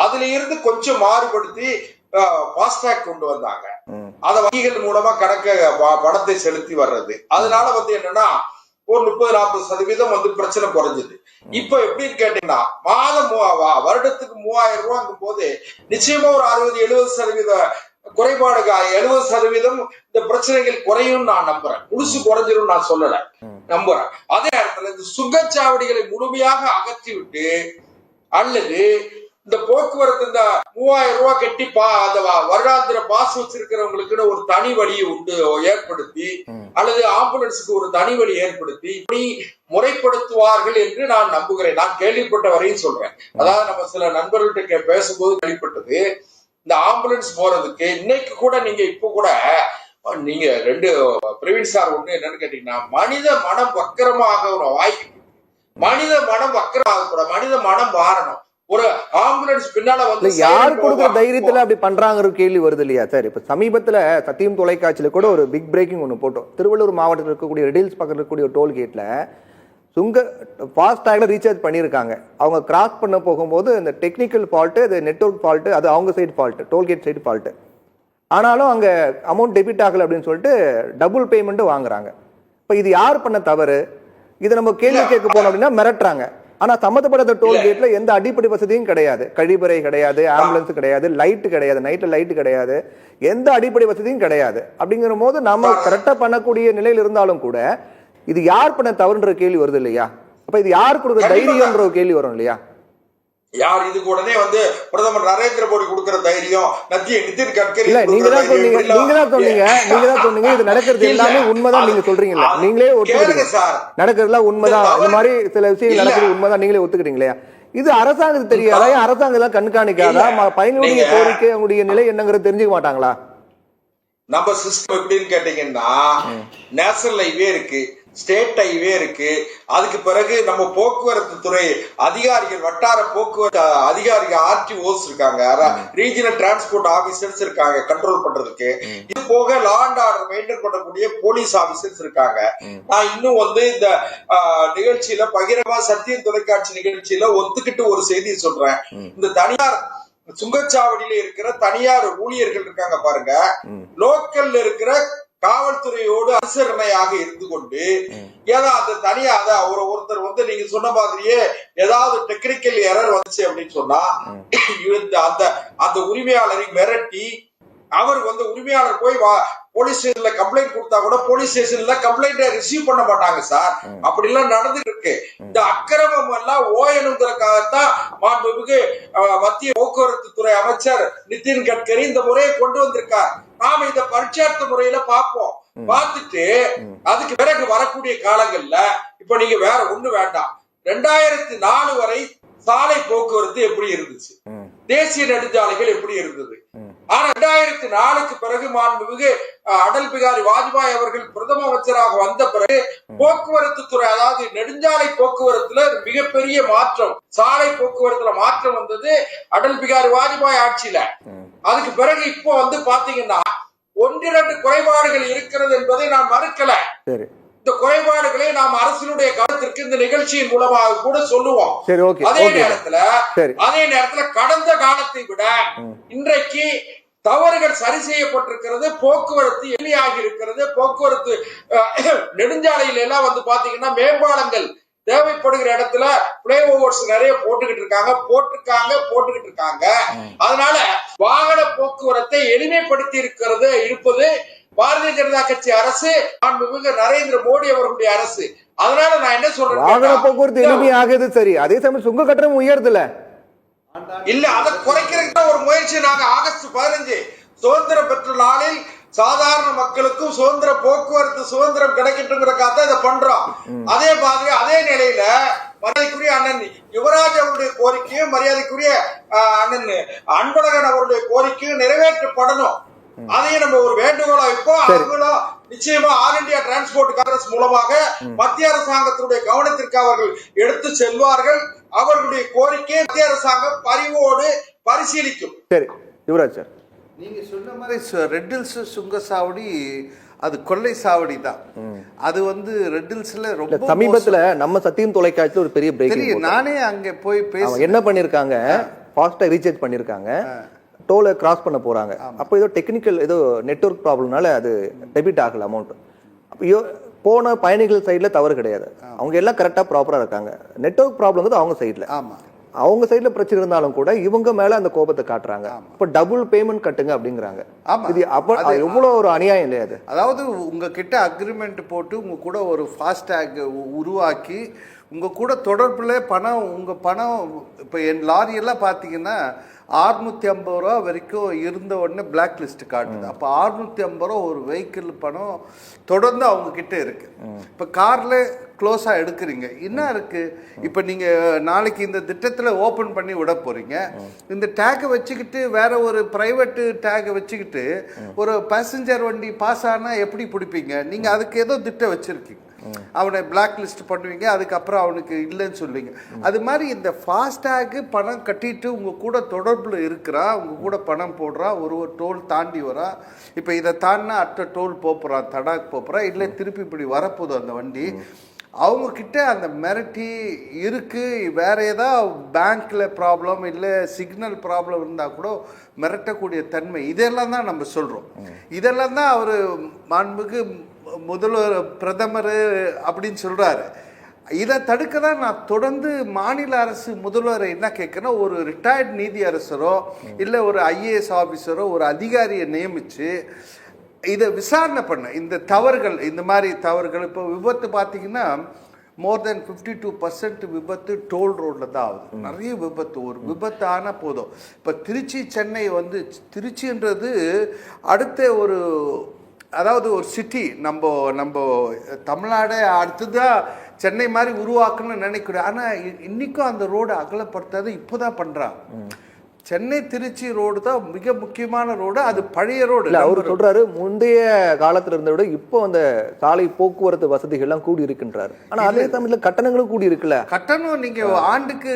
Speaker 3: அதுல இருந்து கொஞ்சம் மாறுபடுத்தி பாஸ்டாக் கொண்டு வந்தாங்க. அத வங்கிகள் மூலமா பணத்தை செலுத்தி வர்றது. அதனால என்னன்னா ஒரு 30-40% பிரச்சனை குறைஞ்சது. இப்ப எப்படின்னு கேட்டீங்கன்னா, வருடத்துக்கு 3000 ரூபாய்க்கும் போது நிச்சயமா ஒரு 60-70% குறைபாடு, 70% இந்த பிரச்சனைகள் குறையும் நான் நம்புறேன். முழுசு குறைஞ்சிரும் நான் சொல்லல, நம்புறேன். அதே நேரத்துல இந்த சுங்கச்சாவடிகளை முழுமையாக அகற்றிவிட்டு, அல்லது இந்த போக்குவரத்து இந்த 3000 ரூபாய் கட்டி அந்த வருடாந்திர பாஸ் வச்சிருக்கிறவங்களுக்குன்னு ஒரு தனி வழியை ஏற்படுத்தி, அல்லது ஆம்புலன்ஸுக்கு ஒரு தனி வழி ஏற்படுத்தி இப்படி முறைப்படுத்துவார்கள் என்று நான் நம்புகிறேன். நான் கேள்விப்பட்ட வரையும் சொல்றேன். அதாவது நம்ம சில நண்பர்கள்ட்ட பேசும்போது கேள்விப்பட்டது, இந்த ஆம்புலன்ஸ் போறதுக்கு இன்னைக்கு கூட இப்ப கூட நீங்க பிரவீன் சார் ஒண்ணு என்னன்னு கேட்டீங்கன்னா, மனித மனம் வக்கரமாக ஒரு வாய்ப்பு, மனித மனம் வக்கரமாக கூட மனித மனம் மாறணும். ஒரு ஆம்புலன்ஸ் பின்னால
Speaker 1: யார் கொடுக்குற தைரியத்துல அப்படி பண்றாங்க கேள்வி வருது இல்லையா சார்? இப்ப சமீபத்துல சத்தியம் தொலைக்காட்சியில கூட ஒரு பிக் பிரேக்கிங் ஒண்ணு போட்டோம். திருவள்ளூர் மாவட்டத்தில் இருக்கக்கூடிய ரெடில்ஸ் பக்கத்தில் இருக்கக்கூடிய டோல்கேட்ல ஃபாஸ்டாக்ல ரீசார்ஜ் பண்ணியிருக்காங்க. அவங்க கிராஸ் பண்ண போகும்போது இந்த டெக்னிக்கல் ஃபால்ட்டு, அது நெட்வொர்க் ஃபால்ட்டு, அது அவங்க side fault, tollgate side fault. ஆனாலும் அங்கே அமௌண்ட் டெபிட் ஆகலை அப்படின்னு சொல்லிட்டு டபுள் பேமெண்ட்டு வாங்குறாங்க. இப்போ இது யார் பண்ண தவறு? இதை நம்ம கேள்வி கேட்க போனோம் அப்படின்னா மிரட்டுறாங்க. ஆனால் சம்மந்தப்பட்ட டோல்கேட்ல எந்த அடிப்படை வசதியும் கிடையாது. கழிப்பறை கிடையாது, ஆம்புலன்ஸ் கிடையாது, லைட்டு கிடையாது, நைட்டில் லைட்டு கிடையாது, எந்த அடிப்படை வசதியும் கிடையாது. அப்படிங்கிற போது நம்ம கரெக்டாக பண்ணக்கூடிய நிலையில் இருந்தாலும் கூட இது யார் பண்ண தவறுன்ற கேள்வி வருது இல்லையா? அப்ப இது யார் கொடுக்குற தைரியம்ன்ற கேள்வி வரும் இல்லையா?
Speaker 3: யார் இதுக்கு உடனே வந்து பிரதமர் நரேந்திர மோடி கொடுக்கிற தைரியம், நிதின் கட்கரி
Speaker 1: இல்ல நீங்க தான் சொன்னீங்க இது நடக்கிறது எல்லாமே உண்மைதான் நீங்க சொல்றீங்கல்ல, நீங்களே ஒத்துக்கிறீங்க
Speaker 3: சார்
Speaker 1: நடக்கிறதுலாம் உண்மைதான், இந்த மாதிரி சில விஷயங்கள் நடக்கிறது உண்மைதான் நீங்களே ஒத்துக்கிறீங்களே. இது அரசாங்கத்துக்கு தெரியாதா? அரசாங்கம் எல்லாம் கண்காணிக்காதா? பயனுடைய கோரிக்கை அவங்களுடைய நிலை என்னங்கிறது தெரிஞ்சுக்க மாட்டாங்களா?
Speaker 3: நம்ம சிஸ்டம் எப்படின்னு கேட்டீங்கன்னா, நேஷனல் ஹைவே இருக்கு, ஸ்டேட் ஹைவே இருக்கு, அதுக்கு பிறகு நம்ம போக்குவரத்து துறை அதிகாரிகள், வட்டார போக்குவரத்து அதிகாரிகள், ஆர்டிஓஸ் இருக்காங்க, ரீஜனல் டிரான்ஸ்போர்ட் ஆபீசர்ஸ் இருக்காங்க கண்ட்ரோல் பண்றதுக்கு. இது போக லா அண்ட் ஆர்டர் மெயின்டைன் பண்ணக்கூடிய போலீஸ் ஆபீசர்ஸ் இருக்காங்க. நான் இன்னும் வந்து இந்த நிகழ்ச்சியில பகிரமா சத்தியம் தொலைக்காட்சி நிகழ்ச்சியில ஒத்துக்கிட்டு ஒரு செய்தி சொல்றேன். இந்த தனியார் சுங்கச்சாவடியில இருக்கிற தனியார் ஊழியர்கள் இருக்காங்க பாருங்க, லோக்கல்ல இருக்கிற காவல்துறையோடு அனுசரணையாக இருந்து கொண்டு ஏதாவது தனியா ஒருத்தர் வந்து நீங்க சொன்ன மாதிரியே ஏதாவது டெக்னிக்கல் எரர் வந்துச்சு அப்படின்னு சொன்னா அந்த உரிமையாளரை மிரட்டி அவர் வந்து உரிமையாளர் போய் போலீஸ் ஸ்டேஷன்ல கம்ப்ளைண்ட் கொடுத்தா கூட போலீஸ் ஸ்டேஷன்ல கம்ப்ளைண்ட ரிசீவ் பண்ண மாட்டாங்க சார். அப்படி எல்லாம் நடந்துட்டு இருக்கு. இந்த அக்கிரமம் எல்லாம் ஓயணுங்கிறதுக்காகத்தான் மாண்புமிகு மத்திய போக்குவரத்து துறை அமைச்சர் நிதின் கட்கரி இந்த முறையை கொண்டு வந்திருக்கார். நாம இந்த பரிட்சார்த்த முறையில பார்ப்போம். பார்த்துட்டு அதுக்கு பிறகு வரக்கூடிய காலங்கள்ல இப்ப நீங்க வேற ஒண்ணு வேண்டாம், 2004 வரை சாலை போக்குவரத்து எப்படி இருந்துச்சு, தேசிய நெடுஞ்சாலைகள் எப்படி இருந்தது. ஆனா 2004க்கு பிறகு மாண்புமிகு அடல் பிகாரி வாஜ்பாய் அவர்கள் பிரதம அமைச்சராக வந்த பிறகு போக்குவரத்து துறை, அதாவது நெடுஞ்சாலை போக்குவரத்துல மிகப்பெரிய மாற்றம், சாலை போக்குவரத்துல மாற்றம் வந்தது அடல் பிகாரி வாஜ்பாய் ஆட்சியில. அதுக்கு பிறகு இப்போ வந்து பாத்தீங்கன்னா 1-2 குறைபாடுகள் இருக்கிறது என்பதை நான் மறுக்கல. இந்த குறைபாடுகளை நாம் அரசினுடைய கருத்திற்கு இந்த நிகழ்ச்சியின் மூலமாக கூட சொல்லுவோம். அதே நேரத்துல கடந்த காலத்தை விட இன்றைக்கு தவறுகள் சரி செய்யப்பட்டிருக்கிறது, போக்குவரத்து எளிமையாகி இருக்கிறது. போக்குவரத்து நெடுஞ்சாலையில எல்லாம் வந்து பாத்தீங்கன்னா மேம்பாலங்கள் தேவைப்படுகிற இடத்துல பிளே ஓவர்ஸ் நிறைய போட்டுக்கிட்டு இருக்காங்க. அதனால வாகன போக்குவரத்தை எளிமைப்படுத்தி இருப்பது பாரதிய ஜனதா கட்சி அரசு, மாண்புமிகு நரேந்திர மோடி அவர்களுடைய அரசு. அதனால நான் என்ன சொல்றேன்,
Speaker 1: வாகன போக்குவரத்து எளிமையாகுது சரி, அதே சமயம் சுங்க கட்டணம் உயர்துல
Speaker 3: இல்ல, அதை குறைக்கிறதுக்கு ஒரு முயற்சி நாங்க ஆகஸ்ட் 15 சுதந்திரம் பெற்ற நாளில் சாதாரண மக்களுக்கும் சுதந்திர போக்குவரத்து சுதந்திரம் கிடைக்கட்டுங்கிறதுக்காக இதை பண்றோம். அதே மாதிரி அதே நிலையில மரியாதைக்குரிய அண்ணன் யுவராஜ் அவருடைய கோரிக்கையும் மரியாதைக்குரிய அண்ணன் அன்பழகன் அவருடைய கோரிக்கையும் நிறைவேற்றப்படணும். அதையும் நம்ம ஒரு வேண்டுகோளா வைப்போம். அவங்களும் நிச்சயமா ஆல் இந்தியா டிரான்ஸ்போர்ட் காங்கிரஸ் மூலமாக மத்திய அரசாங்கத்தினுடைய கவனத்திற்கு அவர்கள் எடுத்து செல்வார்கள். அவர்களுடைய கோரிக்கை மத்திய அரசாங்கம் பரிவோடு பரிசீலிக்கும்.
Speaker 1: சரி யுவராஜ் சார்,
Speaker 2: நீங்க சொன்ன மாதிரி ரெட் ஹில்ஸ் சுங்கசாவடி அது கொள்ளை சாவடி தான். அது வந்து ரெட் ஹில்ஸ்ல ரொம்ப
Speaker 1: சமீபத்துல நம்ம சத்தியம் தொலைக்காட்சியில ஒரு பெரிய பிரேக்கிங்,
Speaker 2: நானே அங்க போய்
Speaker 1: என்ன பண்ணிருக்காங்க, ஃபாஸ்டா ரீசார்ஜ் பண்ணிருக்காங்க, டோலை கிராஸ் பண்ண போறாங்க. அப்போ ஏதோ டெக்னிக்கல் ஏதோ நெட்வொர்க் ப்ராப்ளம்னால அது டெபிட் ஆகல அமௌண்ட். அப்போ போன பயணிகள் சைட்ல தவறு கிடையாது, அவங்க எல்லாம் கரெக்டா ப்ராப்பரா இருக்காங்க. நெட்வொர்க் ப்ராப்ளம் வந்து அவங்க சைட்ல, அவங்க சைட்ல பிரச்சனை இருந்தாலும் கூட இவங்க மேல அந்த கோபத்தை காட்டுறாங்க. இப்ப டபுள் பேமெண்ட் கட்டுங்க அப்படிங்கிறாங்க. இது அப்ப எவ்வளவு ஒரு அநியாயம் இல்லையா அது?
Speaker 2: அதாவது உங்ககிட்ட அக்ரிமெண்ட் போட்டு உங்க கூட ஒரு ஃபாஸ்டேக் உருவாக்கி உங்க கூட தொடர்புல உங்க பணம் இப்ப என் லாரி எல்லாம் பாத்தீங்கன்னா 650 ரூபா வரைக்கும் இருந்த உடனே பிளாக் லிஸ்ட் காட்டுது. அப்போ 650 ரூபா ஒரு வெஹிக்கிள் பணம் தொடர்ந்து அவங்க கிட்ட இருக்கு. இப்போ கார்ல க்ளோஸா எடுக்கிறீங்க, என்ன இருக்கு? இப்போ நீங்க நாளைக்கு இந்த திட்டத்தில் ஓப்பன் பண்ணி விட போறீங்க, இந்த டேக்கை வச்சுக்கிட்டு வேற ஒரு பிரைவேட் டேக்கை வச்சுக்கிட்டு ஒரு பேசஞ்சர் வண்டி பாஸ் ஆனா எப்படி பிடிப்பீங்க? நீங்க அதுக்கு ஏதோ திட்டம் வச்சிருக்கீங்க, அவனை பிளாக் லிஸ்ட் பண்ணுவீங்க, அதுக்கப்புறம் அவனுக்கு இல்லைன்னு சொல்லுவீங்க. அது மாதிரி இந்த ஃபாஸ்டேக்கு பணம் கட்டிட்டு உங்கள் கூட தொடர்பில் இருக்கிறா, உங்கள் கூட பணம் போடுறா, ஒரு டோல் தாண்டி வரா. இப்போ இதை தாண்டினா அட்ட டோல் போகிறான், தடாக் போகிறா, இல்லை திருப்பி இப்படி வரப்போதும் அந்த வண்டி. அவங்கக்கிட்ட அந்த மிரட்டி இருக்குது, வேற ஏதாவது பேங்க்கில் ப்ராப்ளம் இல்லை சிக்னல் ப்ராப்ளம் இருந்தால் கூட மிரட்டக்கூடிய தன்மை, இதெல்லாம் தான் நம்ம சொல்கிறோம். இதெல்லாம் தான் அவர் மாண்புக்கு முதல்வர் பிரதமர் அப்படின்னு சொல்றாரு. இதை தடுக்க தான் நான் தொடர்ந்து மாநில அரசு முதல்வரை என்ன கேட்கிறேன், ஒரு ரிட்டையர்ட் நீதி அரசரோ இல்லை ஒரு IAS ஆஃபீஸரோ ஒரு அதிகாரியை நியமித்து இதை விசாரணை பண்ண, இந்த தவறுகள், இந்த மாதிரி தவறுகள். இப்போ விபத்து பார்த்தீங்கன்னா மோர் தென் 52% விபத்து டோல் ரோட்ல தான் ஆகுது. நிறைய விபத்து, ஒரு விபத்து ஆனால் போதும். இப்போ திருச்சி சென்னை வந்து திருச்சின்றது அடுத்த ஒரு, அதாவது ஒரு சிட்டி, நம்ம தமிழ்நாடு அடுத்ததான் சென்னை மாதிரி உருவாக்கணும்னு நினைக்கிறேன். ஆனால் இன்னைக்கும் அந்த ரோடு அகலப்படுத்தாது இப்போ தான் பண்ணுறாங்க. சென்னை திருச்சி ரோடு தான் மிக முக்கியமான ரோடு, அது பழைய ரோடு.
Speaker 1: அவர் சொல்றாரு முந்தைய காலத்துல இருந்த விட இப்போ அந்த சாலை போக்குவரத்து வசதிகள் எல்லாம் கூடி இருக்கின்றாரு. ஆனா அதே சமயத்துல கட்டணங்களும் கூடி இருக்குல்ல.
Speaker 2: கட்டணம் நீங்க ஆண்டுக்கு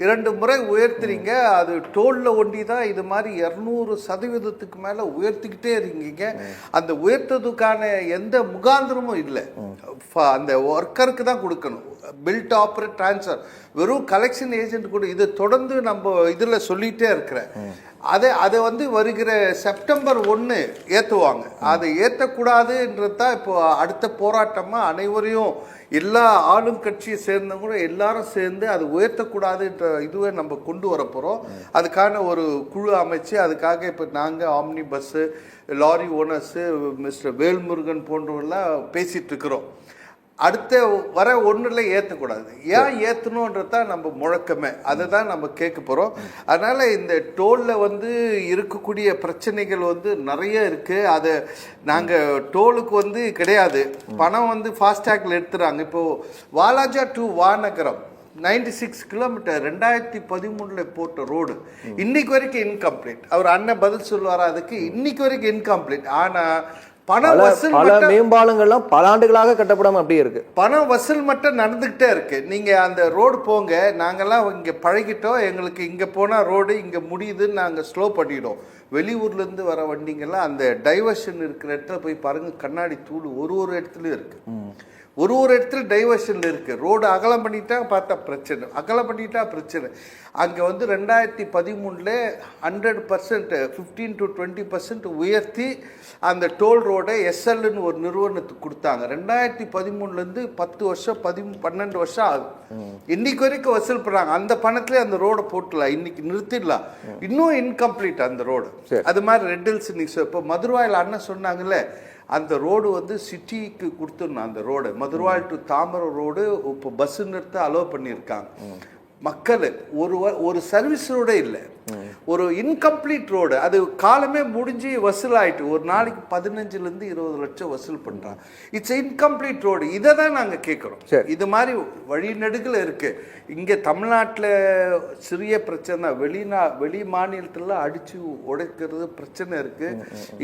Speaker 2: 2 முறை உயர்த்துறீங்க, அது டோல்ல ஒண்டி தான் இது மாதிரி 200% மேல உயர்த்திக்கிட்டே இருக்கீங்க. அந்த உயர்த்ததுக்கான எந்த முகாந்திரமும் இல்லை. அந்த ஒர்க்கருக்கு தான் கொடுக்கணும். பில்ட் ஆப்ரேட் டிரான்ஸ்ஃபர், வெறும் கலெக்ஷன் ஏஜென்ட் கூட. இது தொடர்ந்து நம்ம இதில் சொல்லிகிட்டே இருக்கிறேன். அதை வந்து வருகிற செப்டம்பர் 1 ஏற்றுவாங்க. அதை ஏற்றக்கூடாதுன்றது தான் இப்போ அடுத்த போராட்டமாக அனைவரையும், எல்லா ஆளும் கட்சியை சேர்ந்தவங்க கூட எல்லாரும் சேர்ந்து அதை உயர்த்தக்கூடாதுன்ற இதுவே நம்ம கொண்டு வர போகிறோம். அதுக்கான ஒரு குழு அமைச்சு அதுக்காக இப்போ நாங்கள் omni bus, lorry owners, mister Velmurugan போன்றவர்களாம் பேசிகிட்டு இருக்கிறோம். அடுத்த வர 1ல் ஏற்றக்கூடாது. ஏன் ஏற்றணுன்றது தான் நம்ம முழக்கமே, அதை தான் நம்ம கேட்க போகிறோம். அதனால் இந்த டோலில் வந்து இருக்கக்கூடிய பிரச்சனைகள் வந்து நிறைய இருக்குது. அதை நாங்கள் டோலுக்கு வந்து கிடையாது, பணம் வந்து ஃபாஸ்டேக்கில் எடுத்துகிறாங்க. இப்போது வாலாஜா டு வானகரம் 96 கிலோமீட்டர் 2013 போட்ட ரோடு இன்னைக்கு வரைக்கும் இன்கம்ப்ளீட். அவர் அண்ணன் பதில் சொல்லுவாரா அதுக்கு? இன்னைக்கு வரைக்கும் இன்கம்ப்ளீட். ஆனால் பல
Speaker 1: மேம்பாலங்கள்லாம் பல ஆண்டுகளாக கட்டப்படாம அப்படியே இருக்கு.
Speaker 2: பணம் வசூல் மட்டும் நடந்துகிட்டே இருக்கு. நீங்க அந்த ரோடு போங்க, நாங்கெல்லாம் இங்க பழகிட்டோம், எங்களுக்கு இங்க போனா ரோடு இங்க முடியுதுன்னு நாங்க ஸ்லோ பண்ணிட்டோம். வெளியூர்ல இருந்து வர வண்டிங்கெல்லாம் அந்த டைவர்ஷன் இருக்கிற இடத்துல போய் பாருங்க, கண்ணாடி தூள் ஒரு இடத்துலயும் இருக்கு. ஒரு இடத்துல டைவர்ஷன்ல இருக்கு. ரோடு அகலம் பண்ணிட்டா பார்த்தா பிரச்சனை, அகலம் பண்ணிட்டா பிரச்சனை. அங்கே வந்து 2013 100% 15 to 20% உயர்த்தி அந்த டோல் ரோடை எஸ்எல்னு ஒரு நிறுவனத்துக்கு கொடுத்தாங்க. 2013 10 வருஷம் 12 வருஷம் ஆகும். இன்னைக்கு வரைக்கும் வசூல் பண்ணுறாங்க. அந்த பணத்துல அந்த ரோடை போட்டுலாம், இன்னைக்கு நிறுத்திடலாம். இன்னும் இன்கம்ப்ளீட் அந்த ரோடு. அது மாதிரி ரெட் ஹில்ஸ் இப்போ மதுரவாயில் அண்ணன் சொன்னாங்கல்ல, அந்த ரோடு வந்து சிட்டிக்கு கொடுத்துடணும். அந்த road Maduravoyal to Tambaram road இப்போ பஸ்ஸு நிறுத்த அலோவ் பண்ணியிருக்காங்க. மக்கள் ஒரு சர்வீஸ் ரோடே இல்லை, ஒரு இன்கம்ப்ளீட் ரோடு. அது காலமே முடிஞ்சு வசூல் ஆயிட்டு ஒரு நாளைக்கு 15 to 20 லட்சம் வசூல் பண்றாங்க. It's incomplete road. இதை தான் நாங்கள் கேட்குறோம். இது மாதிரி வழிநெடுகள் இருக்கு. இங்கே தமிழ்நாட்டில் சிறிய பிரச்சனை, வெளி மாநிலத்தில் அடிச்சு உடைக்கிறது பிரச்சனை இருக்கு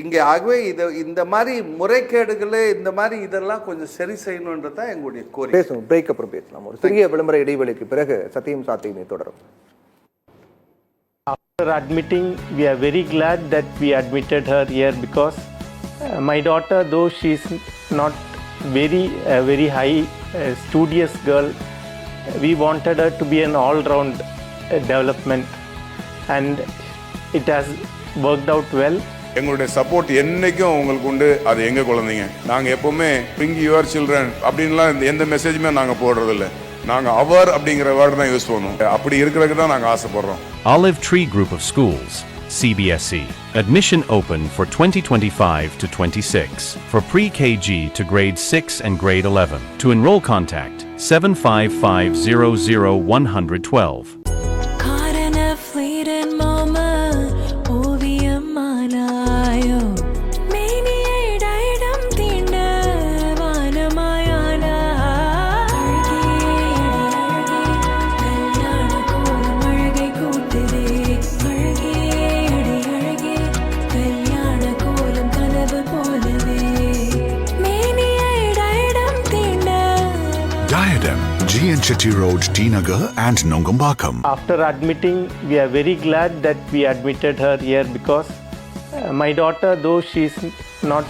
Speaker 2: இங்கே. ஆகவே இந்த மாதிரி முறைகேடுகள், இந்த மாதிரி இதெல்லாம் கொஞ்சம் சரி செய்யணுன்றதான் எங்களுடைய கோரிக்கை.
Speaker 1: பேசுவோம், பிரேக் அப்புறம் பேசலாம். ஒரு சிறிய விளம்பர இடைவெளிக்கு பிறகு சத்தியம் சாத்தியமே தொடரும்.
Speaker 5: After admitting, we are very glad that we admitted her here because my daughter, though she is not very high studious girl, we wanted her to be an all-round development, and it has worked out well.
Speaker 6: எங்களுடைய support என்னைக்கும் உங்களுக்கு உண்டு. அது எங்க குழந்தைங்க. நாங்கள் எப்பவுமே bring your children அப்படின்லாம் எந்த மெசேஜுமே நாங்கள் போடுறதில்ல. நாங்கள் அவர் அப்படிங்கிற வேர்டு தான் யூஸ் பண்ணுவோம். அப்படி இருக்கிறதுக்கு தான் நாங்கள் ஆசைப்படுறோம்.
Speaker 7: Olive Tree Group of Schools, CBSE. Admission open for 2025 to 26 for pre-KG to grade 6 and grade 11. To enroll, contact 75500112.
Speaker 8: Chetty Road, T Nagar and Nongambakam.
Speaker 5: After admitting, we are very glad that we admitted her here because my daughter, though she is not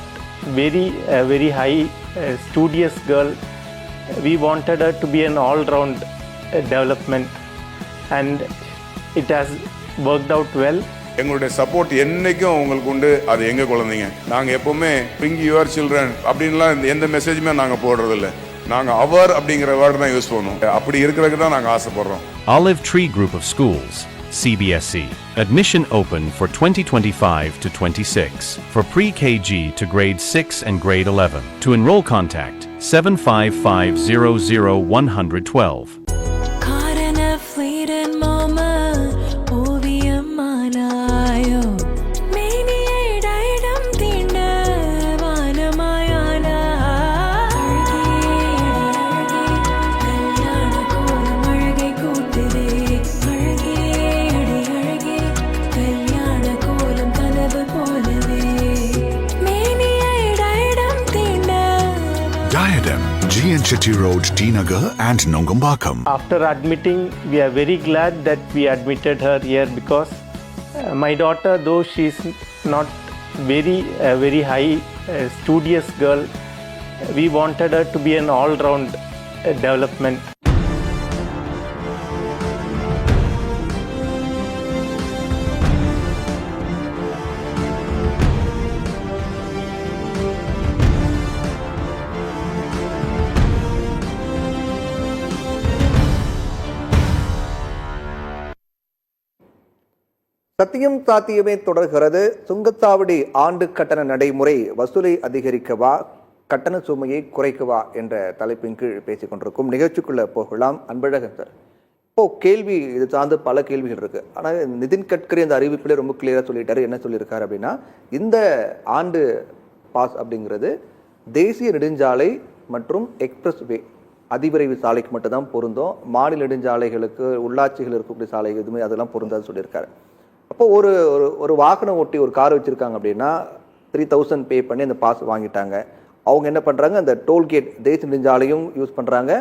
Speaker 5: very high studious girl, we wanted her to be an all-round development, and it has worked out well.
Speaker 6: எங்களுடைய support என்னைக்கும் உங்களுக்கு உண்டு. அது எங்க குழந்தைங்க. நாங்கள் எப்பவுமே bring your children அப்படின்லாம் எந்த மெசேஜுமே நாங்கள் போடுறதில்ல. நாங்கள் அவர் அப்படிங்கிற வேர்டு தான் யூஸ் பண்ணுவோம். அப்படி இருக்கிறதுக்கு தான் நாங்கள் ஆசைப்படுறோம்.
Speaker 7: Olive Tree Group of Schools, CBSE. Admission open for 2025 to 26 for pre-KG to grade 6 and grade 11. To enroll, contact 755000112.
Speaker 9: Caught in a fleeting moment, ஓவியமானாயோ மேனியிடம் தீண்ட வானமாயானா அழகே கல்யாண கோலம் அழகை கூட்டுதே அழகே அழகே கல்யாண கோலம் கனவு போலவே மேனியிடம் தீண்ட
Speaker 8: Diadem, G.N. Shetty Road, T Nagar and Nongambakam.
Speaker 5: After admitting, we are very glad that we admitted her here because my daughter, though she is not very high studious girl, we wanted her to be an all-round development.
Speaker 1: சத்தியம் சாத்தியமே தொடர்கிறது. சுங்கச்சாவடி ஆண்டு கட்டண நடைமுறை வசூலை அதிகரிக்கவா கட்டண சுமையை குறைக்கவா என்ற தலைப்பின் கீழ் பேசிக் கொண்டிருக்கும் நிகழ்ச்சிக்குள்ள போகலாம். அன்பழகன் சார், இப்போ கேள்வி இது சார்ந்து பல கேள்விகள் இருக்கு. ஆனால் நிதின் கட்கரி அந்த அறிவிப்பிலே ரொம்ப கிளியராக சொல்லிட்டாரு. என்ன சொல்லியிருக்காரு அப்படின்னா, இந்த ஆண்டு பாஸ் அப்படிங்கிறது தேசிய நெடுஞ்சாலை மற்றும் எக்ஸ்பிரஸ் வே அதிவிரைவு சாலைக்கு மட்டும்தான் பொருந்தும். மாநில நெடுஞ்சாலைகளுக்கு உள்ளாட்சிகள் இருக்கக்கூடிய சாலை எதுவுமே அதெல்லாம் பொருந்தாது சொல்லியிருக்காரு. அப்போ ஒரு வாகனம் ஓட்டி ஒரு கார் வச்சுருக்காங்க அப்படின்னா 3000 பே பண்ணி அந்த பாஸ் வாங்கிட்டாங்க. அவங்க என்ன பண்ணுறாங்க, அந்த டோல்கேட் தேசிய நெடுஞ்சாலையும் யூஸ் பண்ணுறாங்க,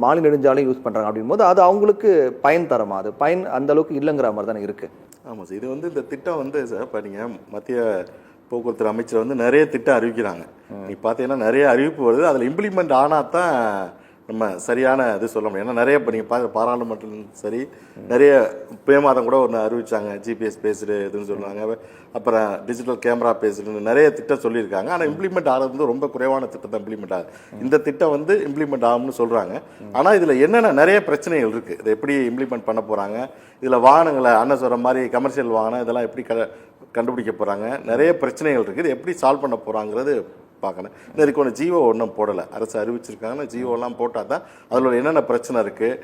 Speaker 1: மாநில நெடுஞ்சாலையும் யூஸ் பண்ணுறாங்க. அப்படிங்கும்போது அது அவங்களுக்கு பயன் தரமா? அது பயன் அந்த அளவுக்கு இல்லைங்கிற மாதிரி தானே இருக்குது.
Speaker 4: ஆமாம் சார், இது இந்த திட்டம் சார், இப்போ நீங்கள் மத்திய போக்குவரத்து அமைச்சர் நிறைய திட்டம் அறிவிக்கிறாங்க. நீ பார்த்தீங்கன்னா நிறைய அறிவிப்பு வருது, அதில் இம்ப்ளிமெண்ட் ஆனால் தான் நம்ம சரியான இது சொல்ல முடியும். ஏன்னா நிறைய இப்போ நீங்கள் பாராளுமன்றம் சரி, நிறைய மாதம் கூட ஒன்று அறிவிச்சாங்க, ஜிபிஎஸ் பேஸ்டு இதுன்னு சொல்லுவாங்க, அப்புறம் டிஜிட்டல் கேமரா பேஸ்டுன்னு நிறைய திட்டம் சொல்லியிருக்காங்க. ஆனால் இம்ப்ளிமெண்ட் ஆகிறது ரொம்ப குறைவான திட்டம் தான் இம்ப்ளிமெண்ட் ஆகுது. இந்த திட்டம் இம்ப்ளிமெண்ட் ஆகும்னு சொல்கிறாங்க. ஆனால் இதில் என்னென்ன நிறைய பிரச்சனைகள் இருக்குது. இதை எப்படி இம்ப்ளிமெண்ட் பண்ண போகிறாங்க, இதில் வாகனங்களை அண்ணன் சொல்கிற மாதிரி கமர்ஷியல் வாகனம் இதெல்லாம் எப்படி கண்டுபிடிக்க போகிறாங்க, நிறைய பிரச்சனைகள் இருக்குது. இது எப்படி சால்வ் பண்ண போகிறாங்கிறது பார்க்கணும். இதுக்கு ஒன்று ஜிஓ ஒன்றும் போடலை, அரசு அறிவிச்சிருக்காங்கன்னா ஜிஓலாம் போட்டால் தான் அதில் என்னென்ன பிரச்சனை இருக்குது.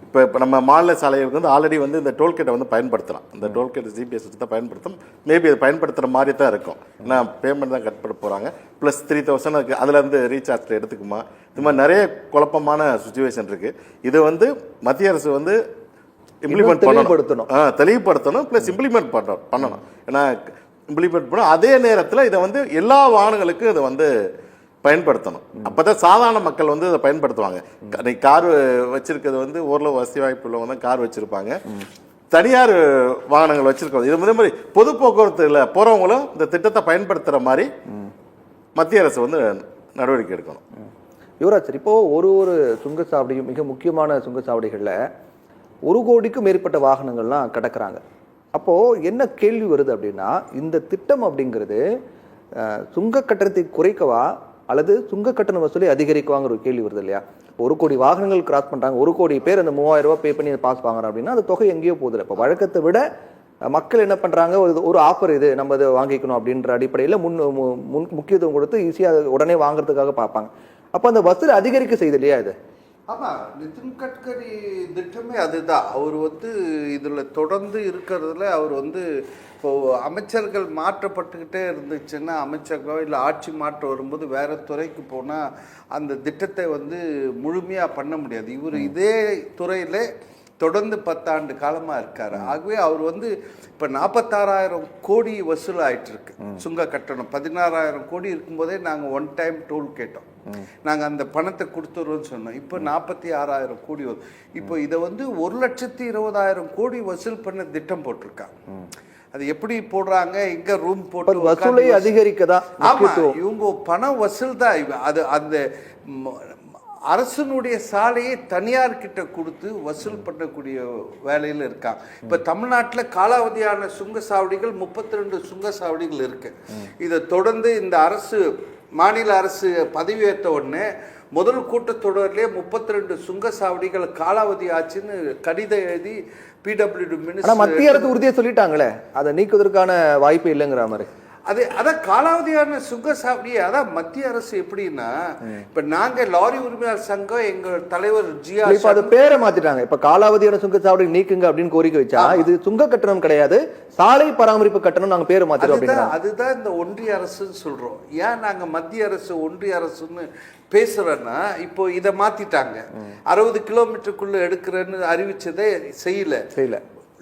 Speaker 4: இப்போ நம்ம மாநில சாலைகளுக்கு ஆல்ரெடி இந்த டோல்கேட்டை பயன்படுத்தலாம். இந்த டோல்கேட் ஜிபிஎஸ் வச்சு தான் பயன்படுத்தும். மேபி அதை பயன்படுத்துகிற மாதிரி தான் இருக்கும். ஏன்னா பேமெண்ட் தான் கட் பண்ண போகிறாங்க. ப்ளஸ் 3000 இருக்குது, அதில் ரீசார்ஜ் எடுத்துக்குமா, இது மாதிரி நிறைய குழப்பமான சுச்சுவேஷன் இருக்குது. இது மத்திய அரசு இம்ப்ளிமெண்ட் தெளிவுபடுத்தணும், ப்ளஸ் இம்ப்ளிமெண்ட் பண்ணணும். ஏன்னா இம்ப்ளிமெண்ட் பண்ணணும், அதே நேரத்தில் இதை எல்லா வாகனங்களுக்கும் இதை பயன்படுத்தணும். அப்போ தான் சாதாரண மக்கள் இதை பயன்படுத்துவாங்க. கார் வச்சிருக்கிறது ஓரளவு வசதி வாய்ப்பு உள்ளவங்க தான் கார் வச்சுருப்பாங்க, தனியார் வாகனங்கள் வச்சுருக்கோம். இது மாதிரி பொது போக்குவரத்தில் போகிறவங்களும் இந்த திட்டத்தை பயன்படுத்துகிற மாதிரி மத்திய அரசு நடவடிக்கை எடுக்கணும்.
Speaker 1: யுவராஜ் சார், இப்போது ஒரு சுங்கச்சாவடியும் மிக முக்கியமான சுங்கச்சாவடிகளில் 1 கோடிக்கும் மேற்பட்ட வாகனங்கள்லாம் கடக்கிறாங்க. அப்போது என்ன கேள்வி வருது அப்படின்னா, இந்த திட்டம் அப்படிங்கிறது சுங்க கட்டணத்தை குறைக்கவா அல்லது சுங்க கட்டண வசூலை அதிகரிக்கவாங்கிற ஒரு கேள்வி வருது இல்லையா? 1 கோடி வாகனங்கள் கிராஸ் பண்ணுறாங்க, 1 கோடி பேர் அந்த 3000 ரூபா பே பண்ணி பாஸ் வாங்குறாங்க அப்படின்னா அந்த தொகை எங்கேயோ போகுது. இப்போ வழக்கத்தை விட மக்கள் என்ன பண்ணுறாங்க, ஒரு ஆஃபர் இது நம்ம இதை வாங்கிக்கணும் அப்படின்ற அடிப்படையில் முக்கியத்துவம் கொடுத்து ஈஸியாக உடனே வாங்குறதுக்காக பார்ப்பாங்க. அப்போ அந்த வசூல் அதிகரிக்க செய்யுது இல்லையா இது?
Speaker 2: ஆமாம், நிதின் கட்கரி திட்டமே அதுதான். அவர் இதில் தொடர்ந்து இருக்கிறதுல அவர் இப்போது அமைச்சர்கள் மாற்றப்பட்டுக்கிட்டே இருந்துச்சுன்னா, அமைச்சர்களோ இல்லை ஆட்சி மாற்றம் வரும்போது வேறு துறைக்கு போனால் அந்த திட்டத்தை முழுமையாக பண்ண முடியாது. இவர் இதே துறையில் தொடர்ந்து 10 ஆண்டு காலமாக இருக்கார். ஆகவே அவர் இப்போ 46,000 கோடி வசூல் ஆகிட்டு இருக்கு சுங்க கட்டணம். 16,000 கோடி இருக்கும்போதே நாங்கள் 1 டைம் டோல் கேட்டோம், நாங்கள் அந்த பணத்தை கொடுத்துருவோம்னு சொன்னோம். இப்போ 46,000 கோடி வரும். இப்போ இதை 1,20,000 கோடி வசூல் பண்ண திட்டம் போட்டிருக்காங்க. அது எப்படி போடுறாங்க, எங்க ரூம் போட்டு
Speaker 1: வசூலை அதிகரிக்கதான்.
Speaker 2: ஆமா, இவங்க பணம் வசூல் தான். அது அந்த அரசனுடைய சாலையை தனியார் கிட்ட கொடுத்து வசூல் பண்ணக்கூடிய வேலையில் இருக்காங்க. இப்போ தமிழ்நாட்டில் காலாவதியான சுங்கச்சாவடிகள் 32 சுங்கச்சாவடிகள் இருக்கு. இதை தொடர்ந்து இந்த மாநில அரசு பதவியேற்ற உடனே முதல் கூட்டத்தொடரிலே 32 சுங்கச்சாவடிகள் காலாவதி ஆச்சுன்னு கடிதம் எழுதி பிடபிள்யூடி
Speaker 1: ஆனா
Speaker 2: மினிஸ்டர்
Speaker 1: மத்திய அரசு உறுதியை சொல்லிட்டாங்களே, அதை நீக்குவதற்கான வாய்ப்பு இல்லைங்கிற மாதிரி.
Speaker 2: அதான் காலாவதியான சுங்கசாவடியை அதான் மத்திய அரசு எப்படின்னா, இப்ப நாங்க லாரி உரிமையாளர் சங்கம் எங்க தலைவர்
Speaker 1: இப்ப அது பேரை மாத்திட்டாங்க. இப்ப காலாவதியான சுங்கசாவடி நீக்குங்க அப்படின்னு கோரிக்கை வச்சா இது சுங்க கட்டணம் கிடையாது, சாலை பராமரிப்பு கட்டணம் நாங்க பேரை மாத்திட்டோம்.
Speaker 2: அதுதான் இந்த ஒன்றிய அரசுன்னு சொல்றோம். ஏன் நாங்க மத்திய அரசு ஒன்றிய அரசுன்னு பேசுறோன்னா, இப்போ இதை மாத்திட்டாங்க. 60 கிலோமீட்டருக்குள்ள எடுக்கிறேன்னு அறிவிச்சதை செய்யல.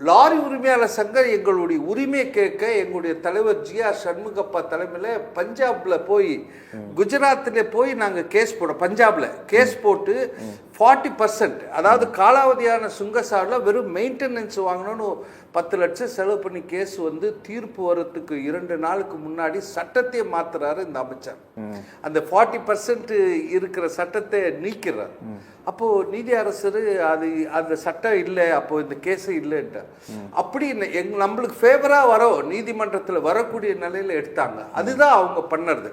Speaker 2: லாரி உரிமையாளர் சங்கம் எங்களுடைய உரிமையை கேட்க எங்களுடைய தலைவர் ஜி.ஆர். சண்முகப்பா தலைமையில் பஞ்சாப்ல போய், குஜராத்தில் போய் நாங்கள் கேஸ் போட்டோம். பஞ்சாப்ல கேஸ் போட்டு 40%, அதாவது காலாவதியான சுங்கசாவடியில் வெறும் மெயின்டெனன்ஸ் வாங்கணும்னு 10 லட்சம் செலவு பண்ணி கேஸ் வந்து தீர்ப்பு வரத்துக்கு 2 நாளுக்கு முன்னாடி சட்டத்தை மாத்துறாரு இந்த அமைச்சர். அந்த 40% இருக்கிற சட்டத்தை நீக்கிறார். அப்போ நீதி அரசர் அது அந்த சட்டம் இல்லை, அப்போ இந்த கேஸ் இல்லைன்ட்டு அப்படி நம்மளுக்கு ஃபேவரா நீதிமன்றத்தில் வரக்கூடிய நிலையில எடுத்தாங்க. அதுதான் அவங்க பண்ணது.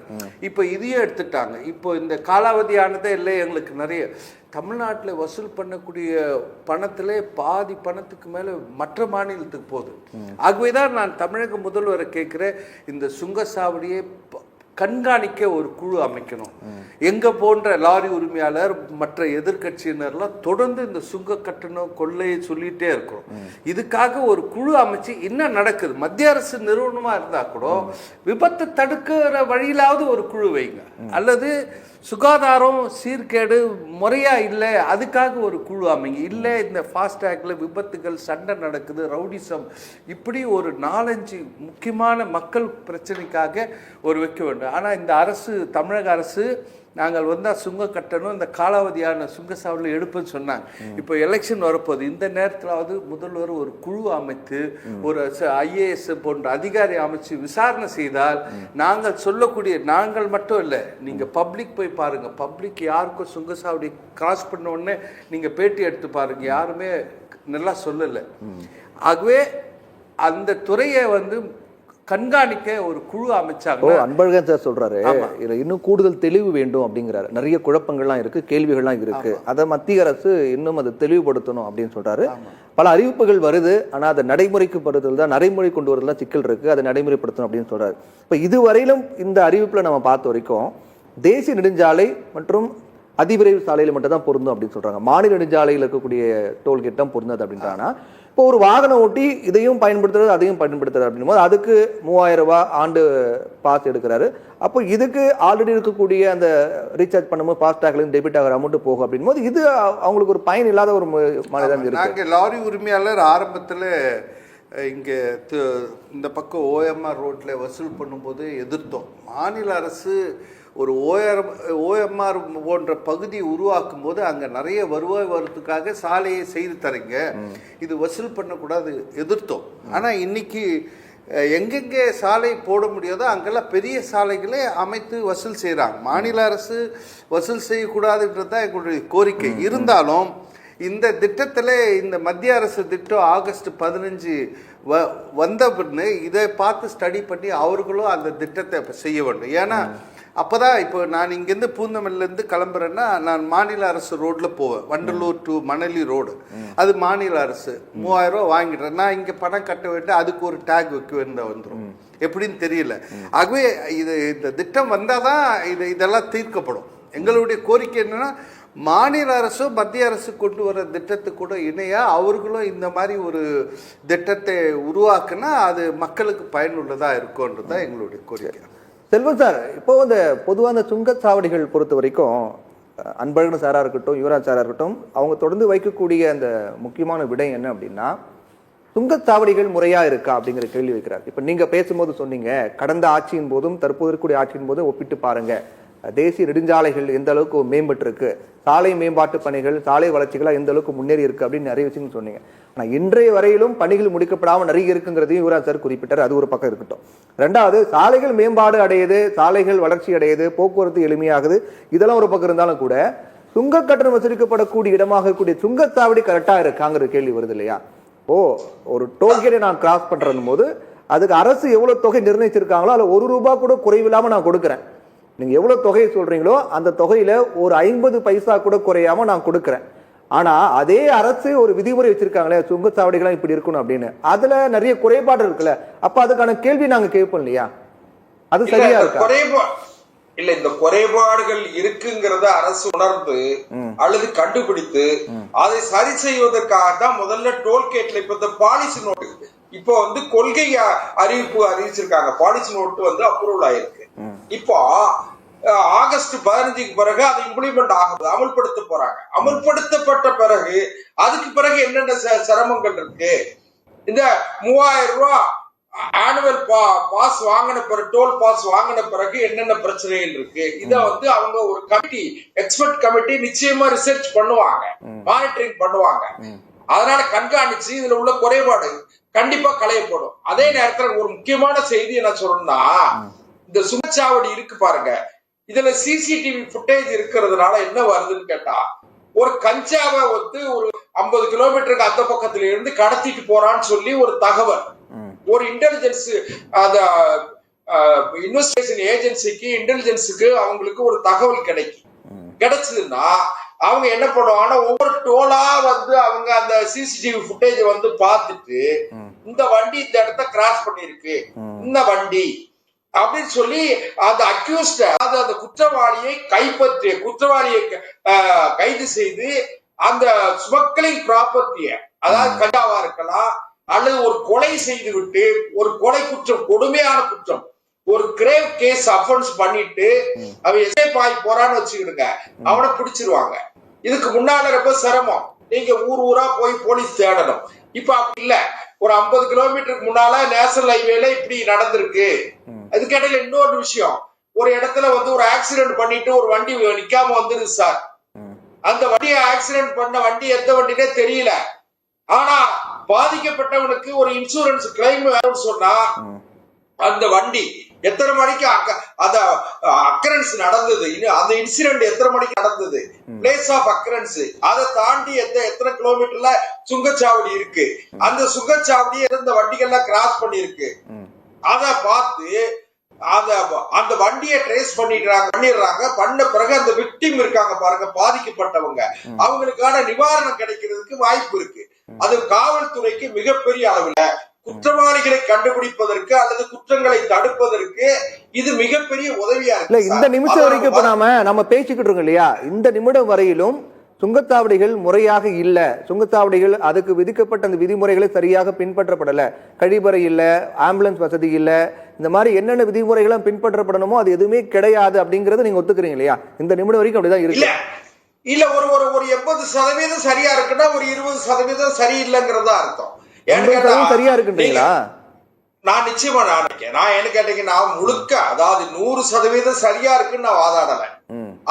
Speaker 2: இப்போ இதையும் எடுத்துட்டாங்க. இப்போ இந்த காலாவதியானதே இல்லை. எங்களுக்கு நிறைய தமிழ்நாட்டில் வசூல் பண்ணக்கூடிய பணத்திலே பாதி பணத்துக்கு மேலே மற்ற மாநிலத்துக்கு போகுது. ஆகவேதான் நான் தமிழக முதல்வரை கேட்குறேன், இந்த சுங்கசாவடியை கண்காணிக்க ஒரு குழு அமைக்கணும். எங்க போன்ற லாரி உரிமையாளர் மற்ற எதிர்கட்சியினர்லாம் தொடர்ந்து இந்த சுங்க கட்டணம் கொள்ளையை சொல்லிட்டே இருக்கிறோம். இதுக்காக ஒரு குழு அமைச்சு என்ன நடக்குது, மத்திய அரசு நிறுவனமா இருந்தா கூட விபத்து தடுக்கிற வழியிலாவது ஒரு குழு வைங்க, அல்லது சுகாதாரம் சீர்கேடு முறையா இல்லை அதுக்காக ஒரு குழு அமைங்க. இல்லை இந்த ஃபாஸ்டேக்ல விபத்துகள், சண்டை நடக்குது, ரவுடிசம், இப்படி ஒரு 4-5 முக்கியமான மக்கள் பிரச்சனைக்காக ஒரு வைக்க வேண்டும். ஆனால் இந்த அரசு, தமிழக அரசு, நாங்கள் வந்தால் சுங்க கட்டணும், இந்த காலாவதியான சுங்கசாவடியில் எடுப்புன்னு சொன்னாங்க. இப்போ எலெக்ஷன் வரப்போகுது. இந்த நேரத்திலாவது முதல்வர் ஒரு குழு அமைத்து ஒரு IAS போன்ற அதிகாரி அமைச்சு விசாரணை செய்தால், நாங்கள் சொல்லக்கூடிய, நாங்கள் மட்டும் இல்லை, நீங்கள் பப்ளிக் போய் பாருங்க, பப்ளிக் யாருக்கும் சுங்கசாவடி கிராஸ் பண்ண உடனே நீங்கள் பேட்டி எடுத்து பாருங்க, யாருமே நல்லா சொல்லலை. ஆகவே அந்த துறையை வந்து கண்காணிக்க ஒரு குழு அமைச்சாங்க.
Speaker 1: அன்பழகன் சார் சொல்றாரு, இதுல இன்னும் கூடுதல் தெளிவு வேண்டும் அப்படிங்கிறாரு. நிறைய குழப்பங்கள்லாம் இருக்கு, கேள்விகள்லாம் இருக்கு, அதை மத்திய அரசு இன்னும் அதை தெளிவுபடுத்தணும் அப்படின்னு சொல்றாரு. பல அறிவிப்புகள் வருது, ஆனா அதை நடைமுறைக்கு படுத்துறது தான், நடைமுறை கொண்டு வரதுலாம் சிக்கல் இருக்கு, அதை நடைமுறைப்படுத்தணும் அப்படின்னு சொல்றாரு. இப்ப இதுவரையிலும் இந்த அறிவிப்புல நம்ம பார்த்த வரைக்கும் தேசிய நெடுஞ்சாலை மற்றும் அதிவிரைவு சாலையில மட்டும் தான் பொருந்தும் அப்படின்னு சொல்றாங்க. மாநில நெடுஞ்சாலையில் இருக்கக்கூடிய டோல்கேட் தான் பொருந்தது அப்படின்றாங்கன்னா, இப்போ ஒரு வாகனம் ஓட்டி இதையும் பயன்படுத்துறது அதையும் பயன்படுத்துறது அப்படின்னும் போது அதுக்கு 3000 ரூபாய் ஆண்டு பாஸ் எடுக்கிறாரு. அப்போ இதுக்கு ஆல்ரெடி இருக்கக்கூடிய அந்த ரீசார்ஜ் பண்ணும்போது ஃபாஸ்டாக்ல டெபிட் ஆகிற அமௌண்ட் போகும் அப்படின் போது இது அவங்களுக்கு ஒரு பயன் இல்லாத ஒரு மாதிரி தான் இருக்கு.
Speaker 2: நாங்கள் லாரி உரிமையாளர் ஆரம்பத்தில் இங்கே இந்த பக்கம் OMR ரோட்டில் வசூல் பண்ணும்போது எதிர்த்தோம். மாநில அரசு ஒரு OMR போன்ற பகுதியை உருவாக்கும் போது அங்கே நிறைய வருவாய் வரத்துக்காக சாலையை செய்து தரீங்க, இது வசூல் பண்ணக்கூடாது எதிர்த்தோம். ஆனால் இன்னைக்கு எங்கெங்கே சாலை போட முடியாதோ அங்கெல்லாம் பெரிய சாலைகளை அமைத்து வசூல் செய்கிறாங்க. மாநில அரசு வசூல் செய்யக்கூடாதுன்றது தான் எங்களுடைய கோரிக்கை. இருந்தாலும் இந்த திட்டத்தில், இந்த மத்திய அரசு திட்டம் ஆகஸ்ட் 15 வந்த பின்னு இதை பார்த்து ஸ்டடி பண்ணி அவர்களும் அந்த திட்டத்தை செய்ய வேண்டும். ஏன்னா அப்போதான், இப்போ நான் இங்கேருந்து பூந்தமல்லிலேருந்து கிளம்புறேன்னா நான் மாநில அரசு ரோட்டில் போவேன், வண்டலூர் டு மணலி ரோடு, அது மாநில அரசு 3000 ரூபா வாங்கிடுறேன். நான் இங்கே பணம் கட்ட வேண்டிய அதுக்கு ஒரு டேக் வைக்க வேண்டிய வந்துடும், எப்படின்னு தெரியல. ஆகவே இந்த திட்டம் வந்தால் தான் இதெல்லாம் தீர்க்கப்படும். எங்களுடைய கோரிக்கை என்னன்னா, மாநில அரசும் மத்திய அரசு கொண்டு வர திட்டத்துக்கு கூட இணையா அவர்களும் இந்த மாதிரி ஒரு திட்டத்தை உருவாக்குனா அது மக்களுக்கு பயனுள்ளதா இருக்கும்ன்றது தான் எங்களுடைய கோரிக்கை.
Speaker 1: செல்வன் சார், இப்போ இந்த பொதுவான சுங்கச்சாவடிகள் பொறுத்த வரைக்கும் அன்பழகன் சாரா இருக்கட்டும், யுவராஜ் சாரா இருக்கட்டும், அவங்க தொடர்ந்து வைக்கக்கூடிய அந்த முக்கியமான விடை என்ன அப்படின்னா, சுங்கச்சாவடிகள் முறையா இருக்கா அப்படிங்கிற கேள்வி வைக்கிறார். இப்ப நீங்க பேசும்போது சொன்னீங்க, கடந்த ஆட்சியின் போதும் தற்போது இருக்கக்கூடிய ஆட்சியின் போதும் ஒப்பிட்டு பாருங்க, தேசிய நெடுஞ்சாலைகள் எந்த அளவுக்கு மேம்பட்டு இருக்கு, சாலை மேம்பாட்டு பணிகள், சாலை வளர்ச்சிகளா எந்த அளவுக்கு முன்னேறி இருக்கு அப்படின்னு நிறைய விஷயம் சொன்னீங்க. ஆனா இன்றைய வரையிலும் பணிகள் முடிக்கப்படாமல் நிறைய இருக்குங்கிறதையும் யுவராஜ் சார் குறிப்பிட்டார். அது ஒரு பக்கம் இருக்கட்டும். ரெண்டாவது, சாலைகள் மேம்பாடு அடையுது, சாலைகள் வளர்ச்சி அடையுது, போக்குவரத்து எளிமையாகுது, இதெல்லாம் ஒரு பக்கம் இருந்தாலும் கூட சுங்க கட்டணம் வசூலிக்கப்படக்கூடிய இடமாக இருக்கக்கூடிய சுங்கச்சாவடி கரெக்டா இருக்காங்கிற கேள்வி வருது இல்லையா? ஒரு டோல்கேட்டை நான் கிராஸ் பண்றதும் போது அதுக்கு அரசு எவ்வளவு தொகை நிர்ணயிச்சிருக்காங்களோ அதுல 1 ரூபாய் கூட குறைவில்லாம நான் கொடுக்குறேன். நீங்க எவ்வளவு தொகையை சொல்றீங்களோ அந்த தொகையில ஒரு 50 பைசா கூட குறையாம நான் கொடுக்குறேன். ஆனா அதே அரசு ஒரு விதிமுறை வச்சிருக்காங்களே சுங்கச்சாவடிகள் இப்படி இருக்கணும் அப்படின்னு, அதுல நிறைய குறைபாடு இருக்குல்ல, அப்ப அதுக்கான கேள்வி நாங்க கேட்போம் இல்லையா? அது சரியா இருக்கா?
Speaker 3: இல்ல, இந்த குறைபாடுகள் இருக்குங்கிறத அரசு உணர்ந்து அல்லது கண்டுபிடித்து அதை சரி செய்வதற்காக தான் முதல்ல டோல்கேட்ல இப்ப இந்த பாலிசி நோட்டு, இப்போ வந்து கொள்கை அறிவிப்பு அறிவிச்சிருக்காங்க, பாலிசி நோட்டு வந்து அப்ரூவல் ஆயிருக்கு. இப்போ ஆகஸ்ட் 15க்கு பிறகு அது இம்ப்ளிமெண்ட் ஆகுது, அமல்படுத்த போறாங்க. அமல்படுத்தப்பட்ட பிறகு அதுக்கு பிறகு என்னென்ன சிரமங்கள் இருக்கு, இந்த 3000 ரூபாய் ஆனுவல் பாஸ் வாங்கின பிறகு, டோல் பாஸ் வாங்கின பிறகு என்னென்ன பிரச்சனைகள் இருக்கு, இத வந்து அவங்க ஒரு கமிட்டி, எக்ஸ்பர்ட் கமிட்டி நிச்சயமா ரிசர்ச் பண்ணுவாங்க, மானிட்டரிங் பண்ணுவாங்க. அதனால கண்காணிச்சு இதுல உள்ள குறைபாடு கண்டிப்பா களையப்படும். அதே நேரத்துல ஒரு முக்கியமான செய்தி என்ன சொல்லணும்னா, இந்த சுங்கச்சாவடி இருக்கு பாருங்க, இதுல சிசிடிவி ஃபுட்டேஜ் இருக்கிறதுனால என்ன வருதுன்னு கேட்டா, ஒரு கஞ்சாவை வந்து ஒரு 50 கிலோமீட்டருக்கு அந்த பக்கத்துல இருந்து கடத்திட்டு போறான்னு சொல்லி ஒரு தகவல், ஒரு இன்டெலிஜென்ஸ் அந்த இன்வெஸ்டிகேஷன் ஏஜென்சிக்கு, இன்டெலிஜென்ஸுக்கு அவங்களுக்கு ஒரு தகவல் கிடைச்சதுன்னா அவங்க என்ன பண்ணுவாங்கன்னா, ஒவ்வொரு டோலா வந்து அவங்க அந்த சிசிடிவி ஃபுட்டேஜ் வந்து பார்த்துட்டு, இந்த வண்டி இந்த இடத்த கிராஸ் பண்ணிருக்கு, இந்த வண்டி அப்படின்னு சொல்லி அந்த அக்யூஸ்ட், அந்த குற்றவாளியை கைப்பற்றி, குற்றவாளியை கைது செய்து அந்த ஸ்மக்லிங் ப்ராப்பர்ட்டிய, அதாவது கஞ்சாவா இருக்கலாம் அல்லது ஒரு கொலை செய்து விட்டு, ஒரு கொலை குற்றம், கொடுமையான குற்றம், ஒரு கிரேவ் கேஸ் அஃபென்ஸ் பண்ணிட்டு அவன் எஸ்கேப் ஆகி போறான்னு வச்சுக்கிடுங்க, அவனை பிடிச்சிருவாங்க. இதுக்கு முன்னால ரொம்ப சிரமம், நீங்க ஊர் ஊரா போய் போலீஸ் தேடணும். இப்ப அப்படி இல்ல, ஒரு 50 கிலோமீட்டருக்கு முன்னால நேஷனல் ஹைவேல இப்படி நடந்திருக்கு. அதுக்கிடையில இன்னொரு விஷயம், ஒரு இடத்துல வந்து ஒரு ஆக்சிடென்ட் பண்ணிட்டு ஒரு வண்டி நிக்காம வந்துருது சார், அந்த வண்டியை ஆக்சிடென்ட் பண்ண வண்டி எந்த வண்டினே தெரியல, ஆனா பாதிக்கப்பட்டவனுக்கு ஒரு இன்சூரன்ஸ் கிளைம் சொன்னா அந்த வண்டி எத்தனை மணிக்கு அந்த அக்கரன்ஸ் நடந்தது, அந்த இன்சிடென்ட் எத்தனை மணிக்கு நடந்தது, பிளேஸ் ஆஃப் அக்கரன்ஸ், அதை தாண்டி எத்தனை கிலோமீட்டர்ல சுங்கச்சாவடி இருக்கு, அந்த சுங்கச்சாவடி இந்த வண்டிகள்லாம் கிராஸ் பண்ணிருக்கு, அதை பார்த்து அந்த வண்டியை ட்ரேஸ் பண்ணிடுறாங்க. பண்ண பிறகு அந்த விக்டிம் இருக்காங்க பாருங்க, பாதிக்கப்பட்டவங்க, அவங்களுக்கான நிவாரணம் கிடைக்கிறதுக்கு வாய்ப்பு இருக்கு. அது காவல்துறைக்கு மிகப்பெரிய அளவுல குற்றவாளிகளை கண்டுபிடிப்பதற்கு அல்லது குற்றங்களை தடுப்பதற்கு இது மிகப்பெரிய உதவியா இருக்கு.
Speaker 1: இந்த நிமிஷம் வரைக்கும் இப்ப நம்ம பேசிக்கிட்டு இருக்கோம் இல்லையா, இந்த நிமிடம் வரையிலும் சுங்கச்சாவடிகள் முறையாக இல்ல, சுங்கச்சாவடிகள் அதுக்கு விதிக்கப்பட்ட அந்த விதிமுறைகளை சரியாக பின்பற்றப்படல, கழிப்பறை இல்ல, ஆம்புலன்ஸ் வசதி இல்ல, இந்த மாதிரி என்னென்ன விதிமுறைகளும் பின்பற்றப்படணுமோ அது எதுவுமே கிடையாது அப்படிங்கறத நீங்க ஒத்துக்கிறீங்க இல்லையா? இந்த நிமிடம் வரைக்கும் அப்படிதான் இருக்கு.
Speaker 3: இல்ல, ஒரு 80% சரியா இருக்குன்னா ஒரு 20% சரியில்லைங்கிறதா அர்த்தம்.
Speaker 1: சரியா இருக்குன்றீங்களா?
Speaker 3: நான் நிச்சயமா நான் என்ன கேட்டீங்கன்னா, முழுக்க அதாவது 100% சரியா இருக்குன்னு நான் வாதாடல.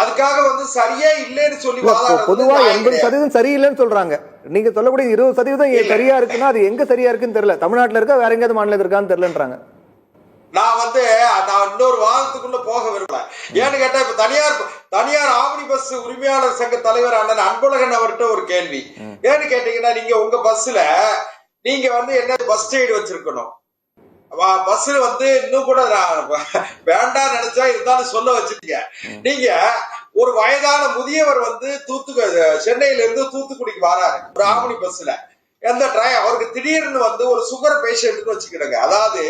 Speaker 3: அதுக்காக வந்து சரியா இல்லைன்னு சொல்லி
Speaker 1: பொதுவா 80% சரியில்லைன்னு சொல்றாங்க. நீங்க சொல்லக்கூடிய 20% சரியா இருக்குன்னா அது எங்க சரியா இருக்குன்னு தெரியல, தமிழ்நாட்டுல இருக்கா வேற எங்கேயாவது மாநிலத்தில் இருக்கான்னு தெரியலன்றாங்க.
Speaker 3: நான் இன்னொரு வாதத்துக்குள்ள போக விரும்பல. ஏன்னு கேட்டா, இப்ப தனியார் ஆம்னி பஸ் உரிமையாளர் சங்க தலைவர் அண்ணன் அன்பழகன் அவர்கிட்ட ஒரு கேள்வி. ஏன்னு கேட்டீங்கன்னா, நீங்க உங்க பஸ்ல நீங்க வந்து என்ன பஸ் எய்டு வச்சிருக்கணும், பஸ்ல வந்து இன்னும் கூட வேண்டாம் நினைச்சா இருந்தாலும் சொல்ல வச்சிருக்கீங்க. நீங்க ஒரு வயதான முதியவர் வந்து சென்னையில இருந்து தூத்துக்குடிக்கு வராரு ஒரு ஆம்னி பஸ்ல, எந்த அவருக்கு திடீர்னு வந்து ஒரு சுகர் பேஷண்ட் வச்சுக்கிடுங்க, அதாவது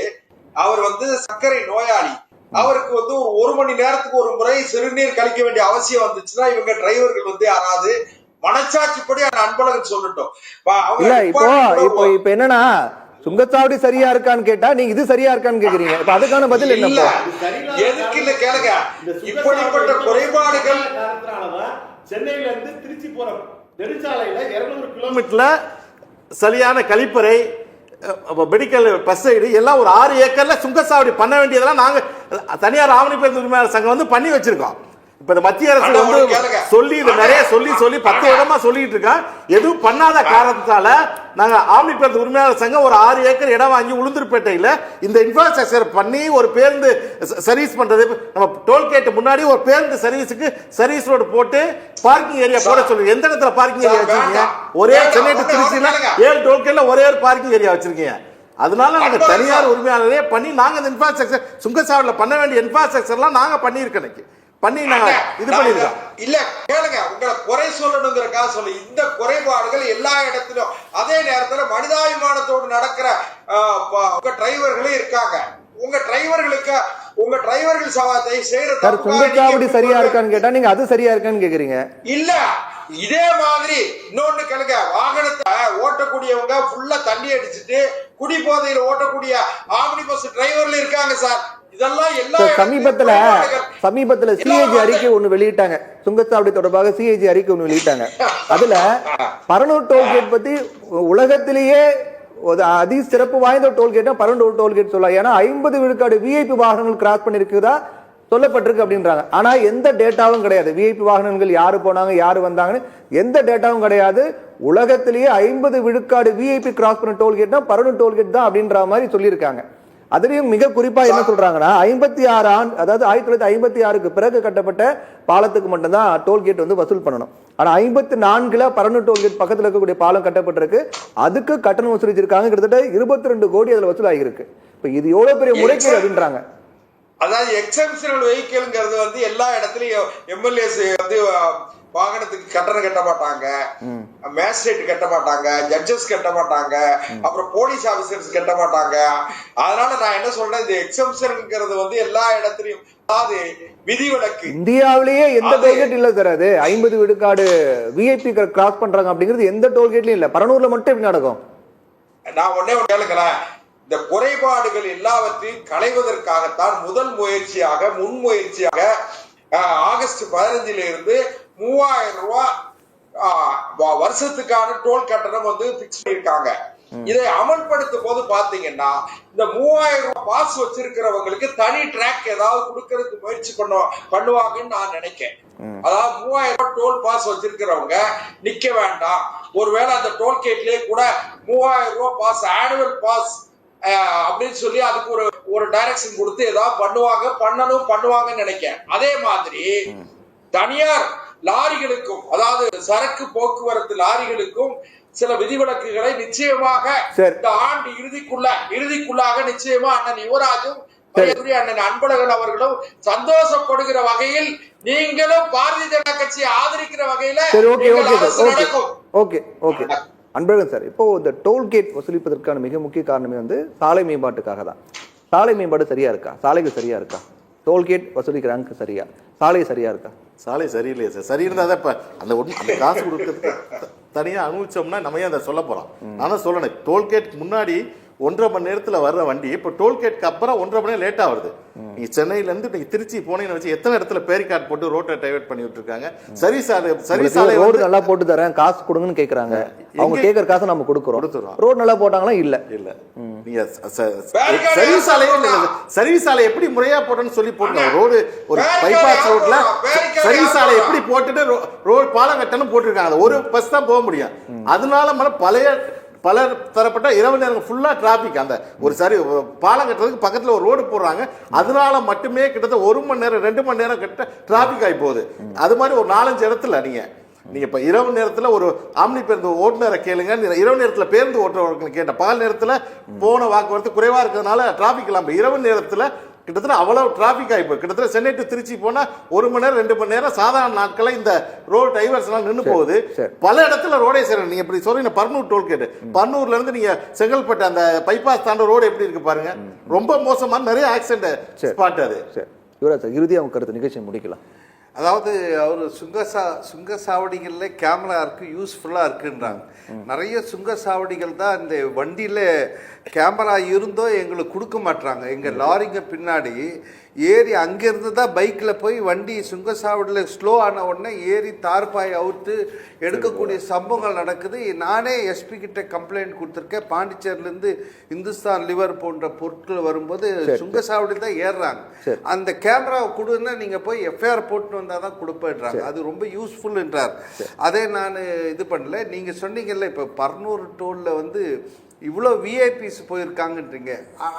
Speaker 3: அவர் வந்து சர்க்கரை நோயாளி, அவருக்கு வந்து ஒரு மணி நேரத்துக்கு ஒரு முறை சிறுநீர் கழிக்க வேண்டிய அவசியம் வந்துச்சுன்னா இவங்க டிரைவர்கள் வந்து யாராவது மனச்சாட்சிப்படி அன்பழகன் சொல்லட்டும்.
Speaker 1: இப்ப என்னன்னா, சுங்கச்சாவடி சரியா இருக்கான்னு கேட்டா நீங்க இது சரியா இருக்கான்னு கேக்குறீங்க. இப்ப அதுக்கான பதில் என்ன?
Speaker 3: எதுக்கு இல்ல கேளுங்க, இப்படிப்பட்ட குறைபாடுகள்
Speaker 4: சென்னையில இருந்து திருச்சி போற நெடுஞ்சாலையில 200 கிலோமீட்டர்ல சரியான கழிப்பறை, மெடிக்கல் பஸ் சைடு எல்லாம் ஒரு 6 ஏக்கர்ல சுங்கச்சாவடி பண்ண வேண்டியதெல்லாம் நாங்க தனியார் ஆவணி பேருந்து உரிமையாளர் சங்கம் வந்து பண்ணி வச்சிருக்கோம். இப்ப மத்திய அரசு வந்து சொல்லி நிறைய சொல்லி 10 இடமா சொல்லிட்டு இருக்கா. எதுவும் பண்ணாத காரணத்தால நாங்க ஆம்னி பேருந்து உரிமையாளர் சங்கம் ஒரு 6 ஏக்கர் இடம் வாங்கி உளுந்தூர்பேட்டையில இந்த இன்ஃப்ராஸ்ட்ரக்சர் பண்ணி ஒரு பேருந்து சர்வீஸ் பண்றது, நம்ம டோல்கேட் முன்னாடி ஒரு பேருந்து சர்வீஸுக்கு சர்வீஸ் ரோடு போட்டு பார்க்கிங் ஏரியா போட சொல்லி, எந்த இடத்துல பார்க்கிங் ஏரியா வச்சிருக்கீங்க? ஒரே சென்னை டு திருச்சியில 7 டோல்கேட்ல ஒரே ஒரு பார்க்கிங் ஏரியா வச்சிருக்கீங்க. அதனால நாங்க தனியார் உரிமையாளரே பண்ணி நாங்க இந்த இன்ஃப்ராஸ்ட்ரக்சர் சுங்கச்சாவடியில் பண்ண வேண்டிய இன்ஃப்ராஸ்ட்ரக்சர்லாம் நாங்க பண்ணியிருக்கோம். பண்ணி நாங்க இது பண்ணிருக்கோம்.
Speaker 3: இல்ல கேளுங்க, உங்களை குறை சொல்லணுங்கிறக்காக சொல்லு. இந்த குறைபாடுகள் எல்லா இடத்திலும், அதே நேரத்தில் மனிதாபிமானத்தோடு நடக்கிற உங்க டிரைவர்களும் இருக்காங்க. உங்க டிரைவர்கள் சவாத்தை செய்யற
Speaker 1: சுங்கச்சாவடி சரியா இருக்கான்னு கேட்டா நீங்க அது சரியா இருக்கான்னு கேக்குறீங்க.
Speaker 3: இல்ல இதே மாதிரி இன்னொன்னு கேளுங்க, வாகனத்தை ஓட்டக்கூடியவங்க ஃபுல்லா தண்ணி அடிச்சுட்டு குடி போதையில ஓட்டக்கூடிய ஆம்னி பஸ் டிரைவர்ல இருக்காங்க சார். இதெல்லாம் எல்லா
Speaker 1: சமீபத்துல சிஏஜி அறிக்கை ஒண்ணு வெளியிட்டாங்க. சுங்கச்சாவடி தொடர்பாக சிஏஜி அறிக்கை ஒண்ணு வெளியிட்டாங்க. அதுல பரனூர் டோல்கேட் பத்தி உலகத்திலேயே அதி சிறப்பு வாய்ந்த டோல்கேட் பரனூர் டோல்கேட் சொல்லலாம். ஏன்னா 50 விழுக்காடு விஐபி வாகனங்கள் கிராஸ் பண்ணிருக்குதா சொல்லப்பட்டிருக்கு அப்படின்றாங்க. ஆனா எந்த டேட்டாவும் கிடையாது. விஐபி வாகனங்கள் யாரு போனாங்க யாரு வந்தாங்கன்னு எந்த டேட்டாவும் கிடையாது. உலகத்திலேயே 50 விழுக்காடு விஐபி கிராஸ் பண்ண டோல்கேட்னா பரனூர் டோல்கேட் தான் அப்படின்ற மாதிரி சொல்லியிருக்காங்க. அதுலயும் மிக குறிப்பா என்ன சொல்றாங்கன்னா 56 ஆண்டு, அதாவது 1956க்கு பிறகு கட்டப்பட்ட பாலத்துக்கு மட்டும்தான் டோல்கேட் வந்து வசூல் பண்ணணும். ஆனா 54ல பரனூர் டோல்கேட் பக்கத்துல இருக்கக்கூடிய பாலம் கட்டப்பட்டிருக்கு. அதுக்கு கட்டணம் வசூலிச்சிருக்காங்க. கிட்டத்தட்ட 22 கோடி அதுல வசூல் ஆகிருக்கு. இப்ப இது எவ்வளவு பெரிய முறைகேடு அப்படின்றாங்க.
Speaker 3: அதாவது எக்ஸெப்ஷனல் வெஹிக்கிள்ங்கிறது வந்து எல்லா இடத்துலயும் எம்எல்ஏஸ் வந்து வாகனத்துக்கு கட்டணம் கட்ட மாட்டாங்க, மேஜிஸ்ட்ரேட் கட்ட மாட்டாங்க, ஜட்ஜஸ் கட்ட மாட்டாங்க, அப்புறம் போலீஸ் ஆபீசர்ஸ் கட்ட மாட்டாங்க. அதனால நான் என்ன சொல்றேன், இந்த எக்ஸெப்ஷன்ங்கிறது வந்து எல்லா இடத்துலயும், அதாவது விதிவிலக்கு.
Speaker 1: இந்தியாவிலேயே எந்த டோல்கேட் இல்ல சார். அது 50 விழுக்காடு விஐபி கிராஸ் பண்றாங்க அப்படிங்கிறது எந்த டோல்கேட்லயும் இல்ல. பரனூர்ல மட்டும் எப்படி நடக்கும்?
Speaker 3: நான் ஒன்னே ஒன்று கேளுங்களேன், இந்த குறைபாடுகள் எல்லாவற்றையும் களைவதற்காகத்தான் முதல் முன்முயற்சியாக ஆகஸ்ட் 15ல இருந்து 3000 ரூபாய் வருஷத்துக்கான டோல் கட்டணம் வந்து பிக்ஸ் பண்ணிருக்காங்க. இதை அமல்படுத்தும் போது பாத்தீங்கன்னா இந்த 3000 ரூபாய் பாஸ் வச்சிருக்கிறவங்களுக்கு தனி ட்ராக் ஏதாவது கொடுக்கறதுக்கு முயற்சி பண்ணுவாங்கன்னு நான் நினைக்கிறேன். அதாவது 3000 ரூபாய் டோல் பாஸ் வச்சிருக்கிறவங்க நிக்க வேண்டாம், ஒருவேளை அந்த டோல்கேட்லயே கூட 3000 ரூபாய் பாஸ், ஆனுவல் பாஸ் அப்படின்னு சொல்லி அதுக்கு ஒரு டைரக்ஷன் கொடுத்து ஏதாவது பண்ணுவாங்கன்னு நினைக்கிறேன். அதே மாதிரி தனியார் லாரிகளுக்கும், அதாவது சரக்கு போக்குவரத்து லாரிகளுக்கும் சில விதிவிலக்குகளை நிச்சயமாக இந்த ஆண்டு இறுதிக்குள்ளாக நிச்சயமா அண்ணன் யுவராஜும் அண்ணன் அன்பழகன் அவர்களும் சந்தோஷப்படுகிற வகையில், நீங்களும் பாரதிய ஜனதா கட்சியை ஆதரிக்கிற வகையில
Speaker 1: நடக்கும். அன்பழகன் சார், இப்போ இந்த டோல்கேட் வசூலிப்பதற்கான மிக முக்கிய காரணமே வந்து சாலை மேம்பாட்டுக்காக தான். சாலை மேம்பாடு சரியா இருக்கா? சாலைகள் சரியா இருக்கா? டோல்கேட் வசூலிக்கிறாங்க சரியா? சாலை சரியா இருக்கா?
Speaker 4: சாலை சரியில்லையே சார். சரி இருந்தால் தான் இப்போ அந்த காசு கொடுக்கறதுக்கு தனியாக அனுபவிச்சோம்னா நம்ம ஏன் அதை சொல்ல போகிறோம்? நான் தான் சொல்லணும், டோல்கேட் முன்னாடி 1.5 மணி நேரத்தில் வர்ற வண்டி இப்போ டோல்கேட்க்கு அப்புறம் 1.5 மணி நேரம் லேட்டாக வருது. நீங்க சென்னையிலேருந்து நீங்கள் திருச்சி போனீங்கன்னு வச்சு எத்தனை இடத்துல பேரிகார்ட் போட்டு ரோட்டை டைவர்ட் பண்ணி விட்டுருக்காங்க. சர்வீஸ்
Speaker 1: ரோடு நல்லா போட்டு தரேன், காசு கொடுங்கன்னு கேட்குறாங்க. அவங்க கேட்குற காசு நம்ம கொடுக்குறோம். ரோடு நல்லா போட்டாங்களா? இல்லை.
Speaker 4: நீங்க சர்வீஸ் சாலை எப்படி முறையா போட்டோன்னு சொல்லி போட்டுருங்க. ரோடு ஒரு பைபாஸ் ரோட்ல சர்வீஸ் சாலை எப்படி போட்டுட்டு ரோடு பாலம் கட்டணும் போட்டிருக்காங்க. ஒரு பஸ் தான் போக முடியும். அதனால பல தரப்பட்ட இரவு நேரம் ஃபுல்லா டிராபிக். அந்த ஒரு பாலம் கட்டுறதுக்கு பக்கத்துல ஒரு ரோடு போடுறாங்க. அதனால மட்டுமே கிட்டத்தட்ட 1 மணி நேரம் 2 மணி நேரம் கிட்ட டிராபிக் ஆகி போகுது. அது மாதிரி ஒரு 4-5 இடத்துல நீங்க இப்ப இரவு நேரத்துல ஒரு ஆம்னி பேருந்து ஓட்டுநரை கேளுங்க, இரவு நேரத்துல பேருந்து ஓட்டுறவர்களை கேட்ட. பகல் நேரத்துல போன வாக்குவரத்து குறைவா இருக்கிறதுனால டிராபிக் இல்லாம இரவு நேரத்துல கிட்டத்தட்ட அவ்வளவு டிராபிக் ஆகிப்போம். கிட்டத்தட்ட சென்னை டு திருச்சி போனா 1 மணி நேரம் 2 மணி நேரம் சாதாரண நாட்களை இந்த ரோடு டைவர்ஸ் எல்லாம் நின்று போகுது. பல இடத்துல ரோடே சரி. நீங்க இப்படி சொல்றீங்க பர்னூர் டோல்கேட், பர்னூர்ல இருந்து நீங்க செங்கல்பட்டு அந்த பைபாஸ் தாண்ட ரோடு எப்படி இருக்கு பாருங்க. ரொம்ப மோசமான நிறைய ஆக்சிடென்ட் ஸ்பாட் அது.
Speaker 1: இறுதி அவங்க கருத்து நிகழ்ச்சி முடிக்கலாம்.
Speaker 2: அதாவது அவர் சுங்க சாவடிகளில் கேமரா இருக்குது, யூஸ்ஃபுல்லாக இருக்குன்றாங்க. நிறைய சுங்க சாவடிகள் தான் இந்த வண்டியில் கேமரா இருந்தோ எங்களுக்கு கொடுக்க மாட்டாங்க. எங்கள் லாரிங்க பின்னாடி ஏறி அங்கேருந்து தான் பைக்கில் போய் வண்டி சுங்கசாவடியில் ஸ்லோ ஆன உடனே ஏறி தார்பாய் அவுத்து எடுக்கக்கூடிய சம்பவங்கள் நடக்குது. நானே எஸ்பி கிட்ட கம்ப்ளைண்ட் கொடுத்துருக்கேன். பாண்டிச்சேரியிலேருந்து இந்துஸ்தான் லிவர் போன்ற பொருட்கள் வரும்போது சுங்கசாவடி தான் ஏறுறாங்க. அந்த கேமராவை கொடுன்னா நீங்கள் போய் எஃப்ஐஆர் போட்டு வந்தால் தான் கொடுப்பேன்றாங்க. அது ரொம்ப யூஸ்ஃபுல் என்றார். அதே நான் இது பண்ணல. நீங்கள் சொன்னீங்கல்ல இப்போ பர்னூர் டோலில் வந்து இவ்வளோ விஐபிஸ் போயிருக்காங்கன்றீங்க.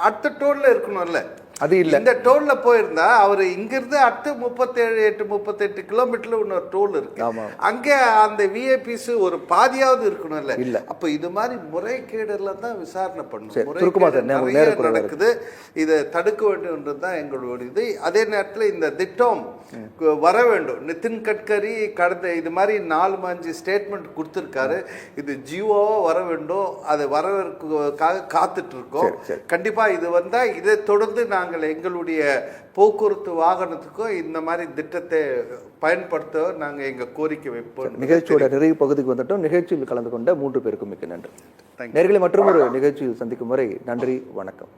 Speaker 2: அடுத்த டோலில் இருக்கணும்ல.
Speaker 1: அது இல்ல.
Speaker 2: இந்த டோல்ல போயிருந்தா அவர் இங்கிருந்து அடுத்து 38 கிலோமீட்டர்ல இன்னொரு டோல் இருக்கு. அங்கே அந்த விஐபிஸ் ஒரு பாதியாவது இருக்கணும்ல.
Speaker 1: இல்ல.
Speaker 2: அப்ப இது மாதிரி முறைகேடுல தான் விசாரணை பண்ணணும்.
Speaker 1: முறைகேடு
Speaker 2: நடக்குது, இதை தடுக்க வேண்டும்ன்றது தான் எங்களுடைய இது. அதே நேரத்தில் இந்த திட்டம் வர வேண்டும். நிதின் கட்கரி கடந்த இது மாதிரி 4-5 ஸ்டேட்மெண்ட் கொடுத்திருக்காரு. இது ஜியோவா வர வேண்டும், அது வரவேற்காக காத்துட்டு இருக்கோம். கண்டிப்பா இது வந்தா இதை தொடர்ந்து நாங்கள் எங்களுடைய போக்குவரத்து வாகனத்துக்கும் இந்த மாதிரி திட்டத்தை பயன்படுத்த நாங்க எங்க கோரிக்கை வைப்போம்.
Speaker 1: நிகழ்ச்சியோட நிறைவு பகுதிக்கு வந்துட்டோம். நிகழ்ச்சியில் கலந்து கொண்ட 3 பேருக்கும் மிக்க நன்றி. நேயர்களை மற்றும் ஒரு நிகழ்ச்சியில் சந்திக்கும் வரை நன்றி, வணக்கம்.